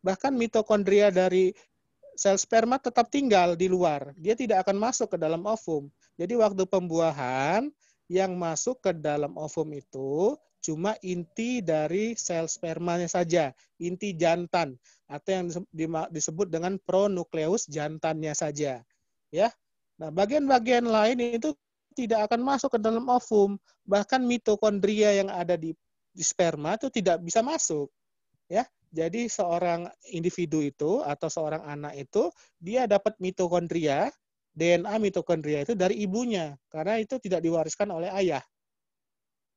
Bahkan mitokondria dari sel sperma tetap tinggal di luar. Dia tidak akan masuk ke dalam ovum. Jadi waktu pembuahan yang masuk ke dalam ovum itu cuma inti dari sel spermanya saja, inti jantan atau yang disebut dengan pronukleus jantannya saja. Ya. Nah, bagian-bagian lain itu tidak akan masuk ke dalam ovum. Bahkan mitokondria yang ada di sperma itu tidak bisa masuk. Ya. Jadi seorang individu itu atau seorang anak itu dia dapat mitokondria, DNA mitokondria itu dari ibunya karena itu tidak diwariskan oleh ayah.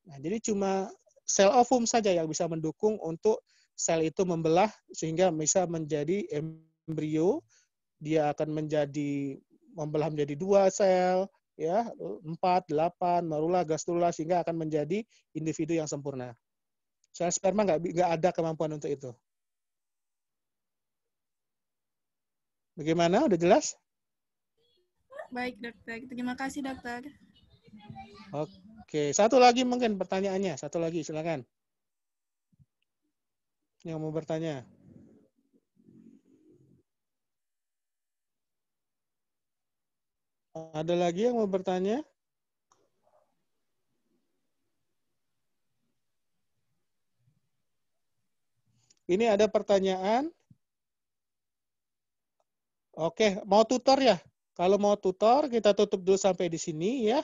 Nah, jadi cuma sel ovum saja yang bisa mendukung untuk sel itu membelah sehingga bisa menjadi embrio. Dia akan membelah menjadi 2 sel, ya, 4, 8, marula, gastrula sehingga akan menjadi individu yang sempurna. Sel sperma nggak ada kemampuan untuk itu. Bagaimana? Udah jelas? Baik, dokter. Terima kasih, dokter. Oke, satu lagi mungkin pertanyaannya. Satu lagi, silakan. Yang mau bertanya. Ada lagi yang mau bertanya? Ini ada pertanyaan. Oke, mau tutor ya? Kalau mau tutor, kita tutup dulu sampai di sini ya.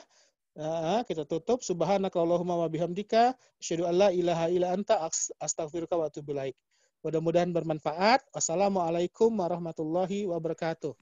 Kita tutup. Subhanakallahumma wa bihamdika asyhadu an la ilaha illa anta astaghfiruka wa atubu ilaik. Mudah-mudahan bermanfaat. Wassalamualaikum warahmatullahi wabarakatuh.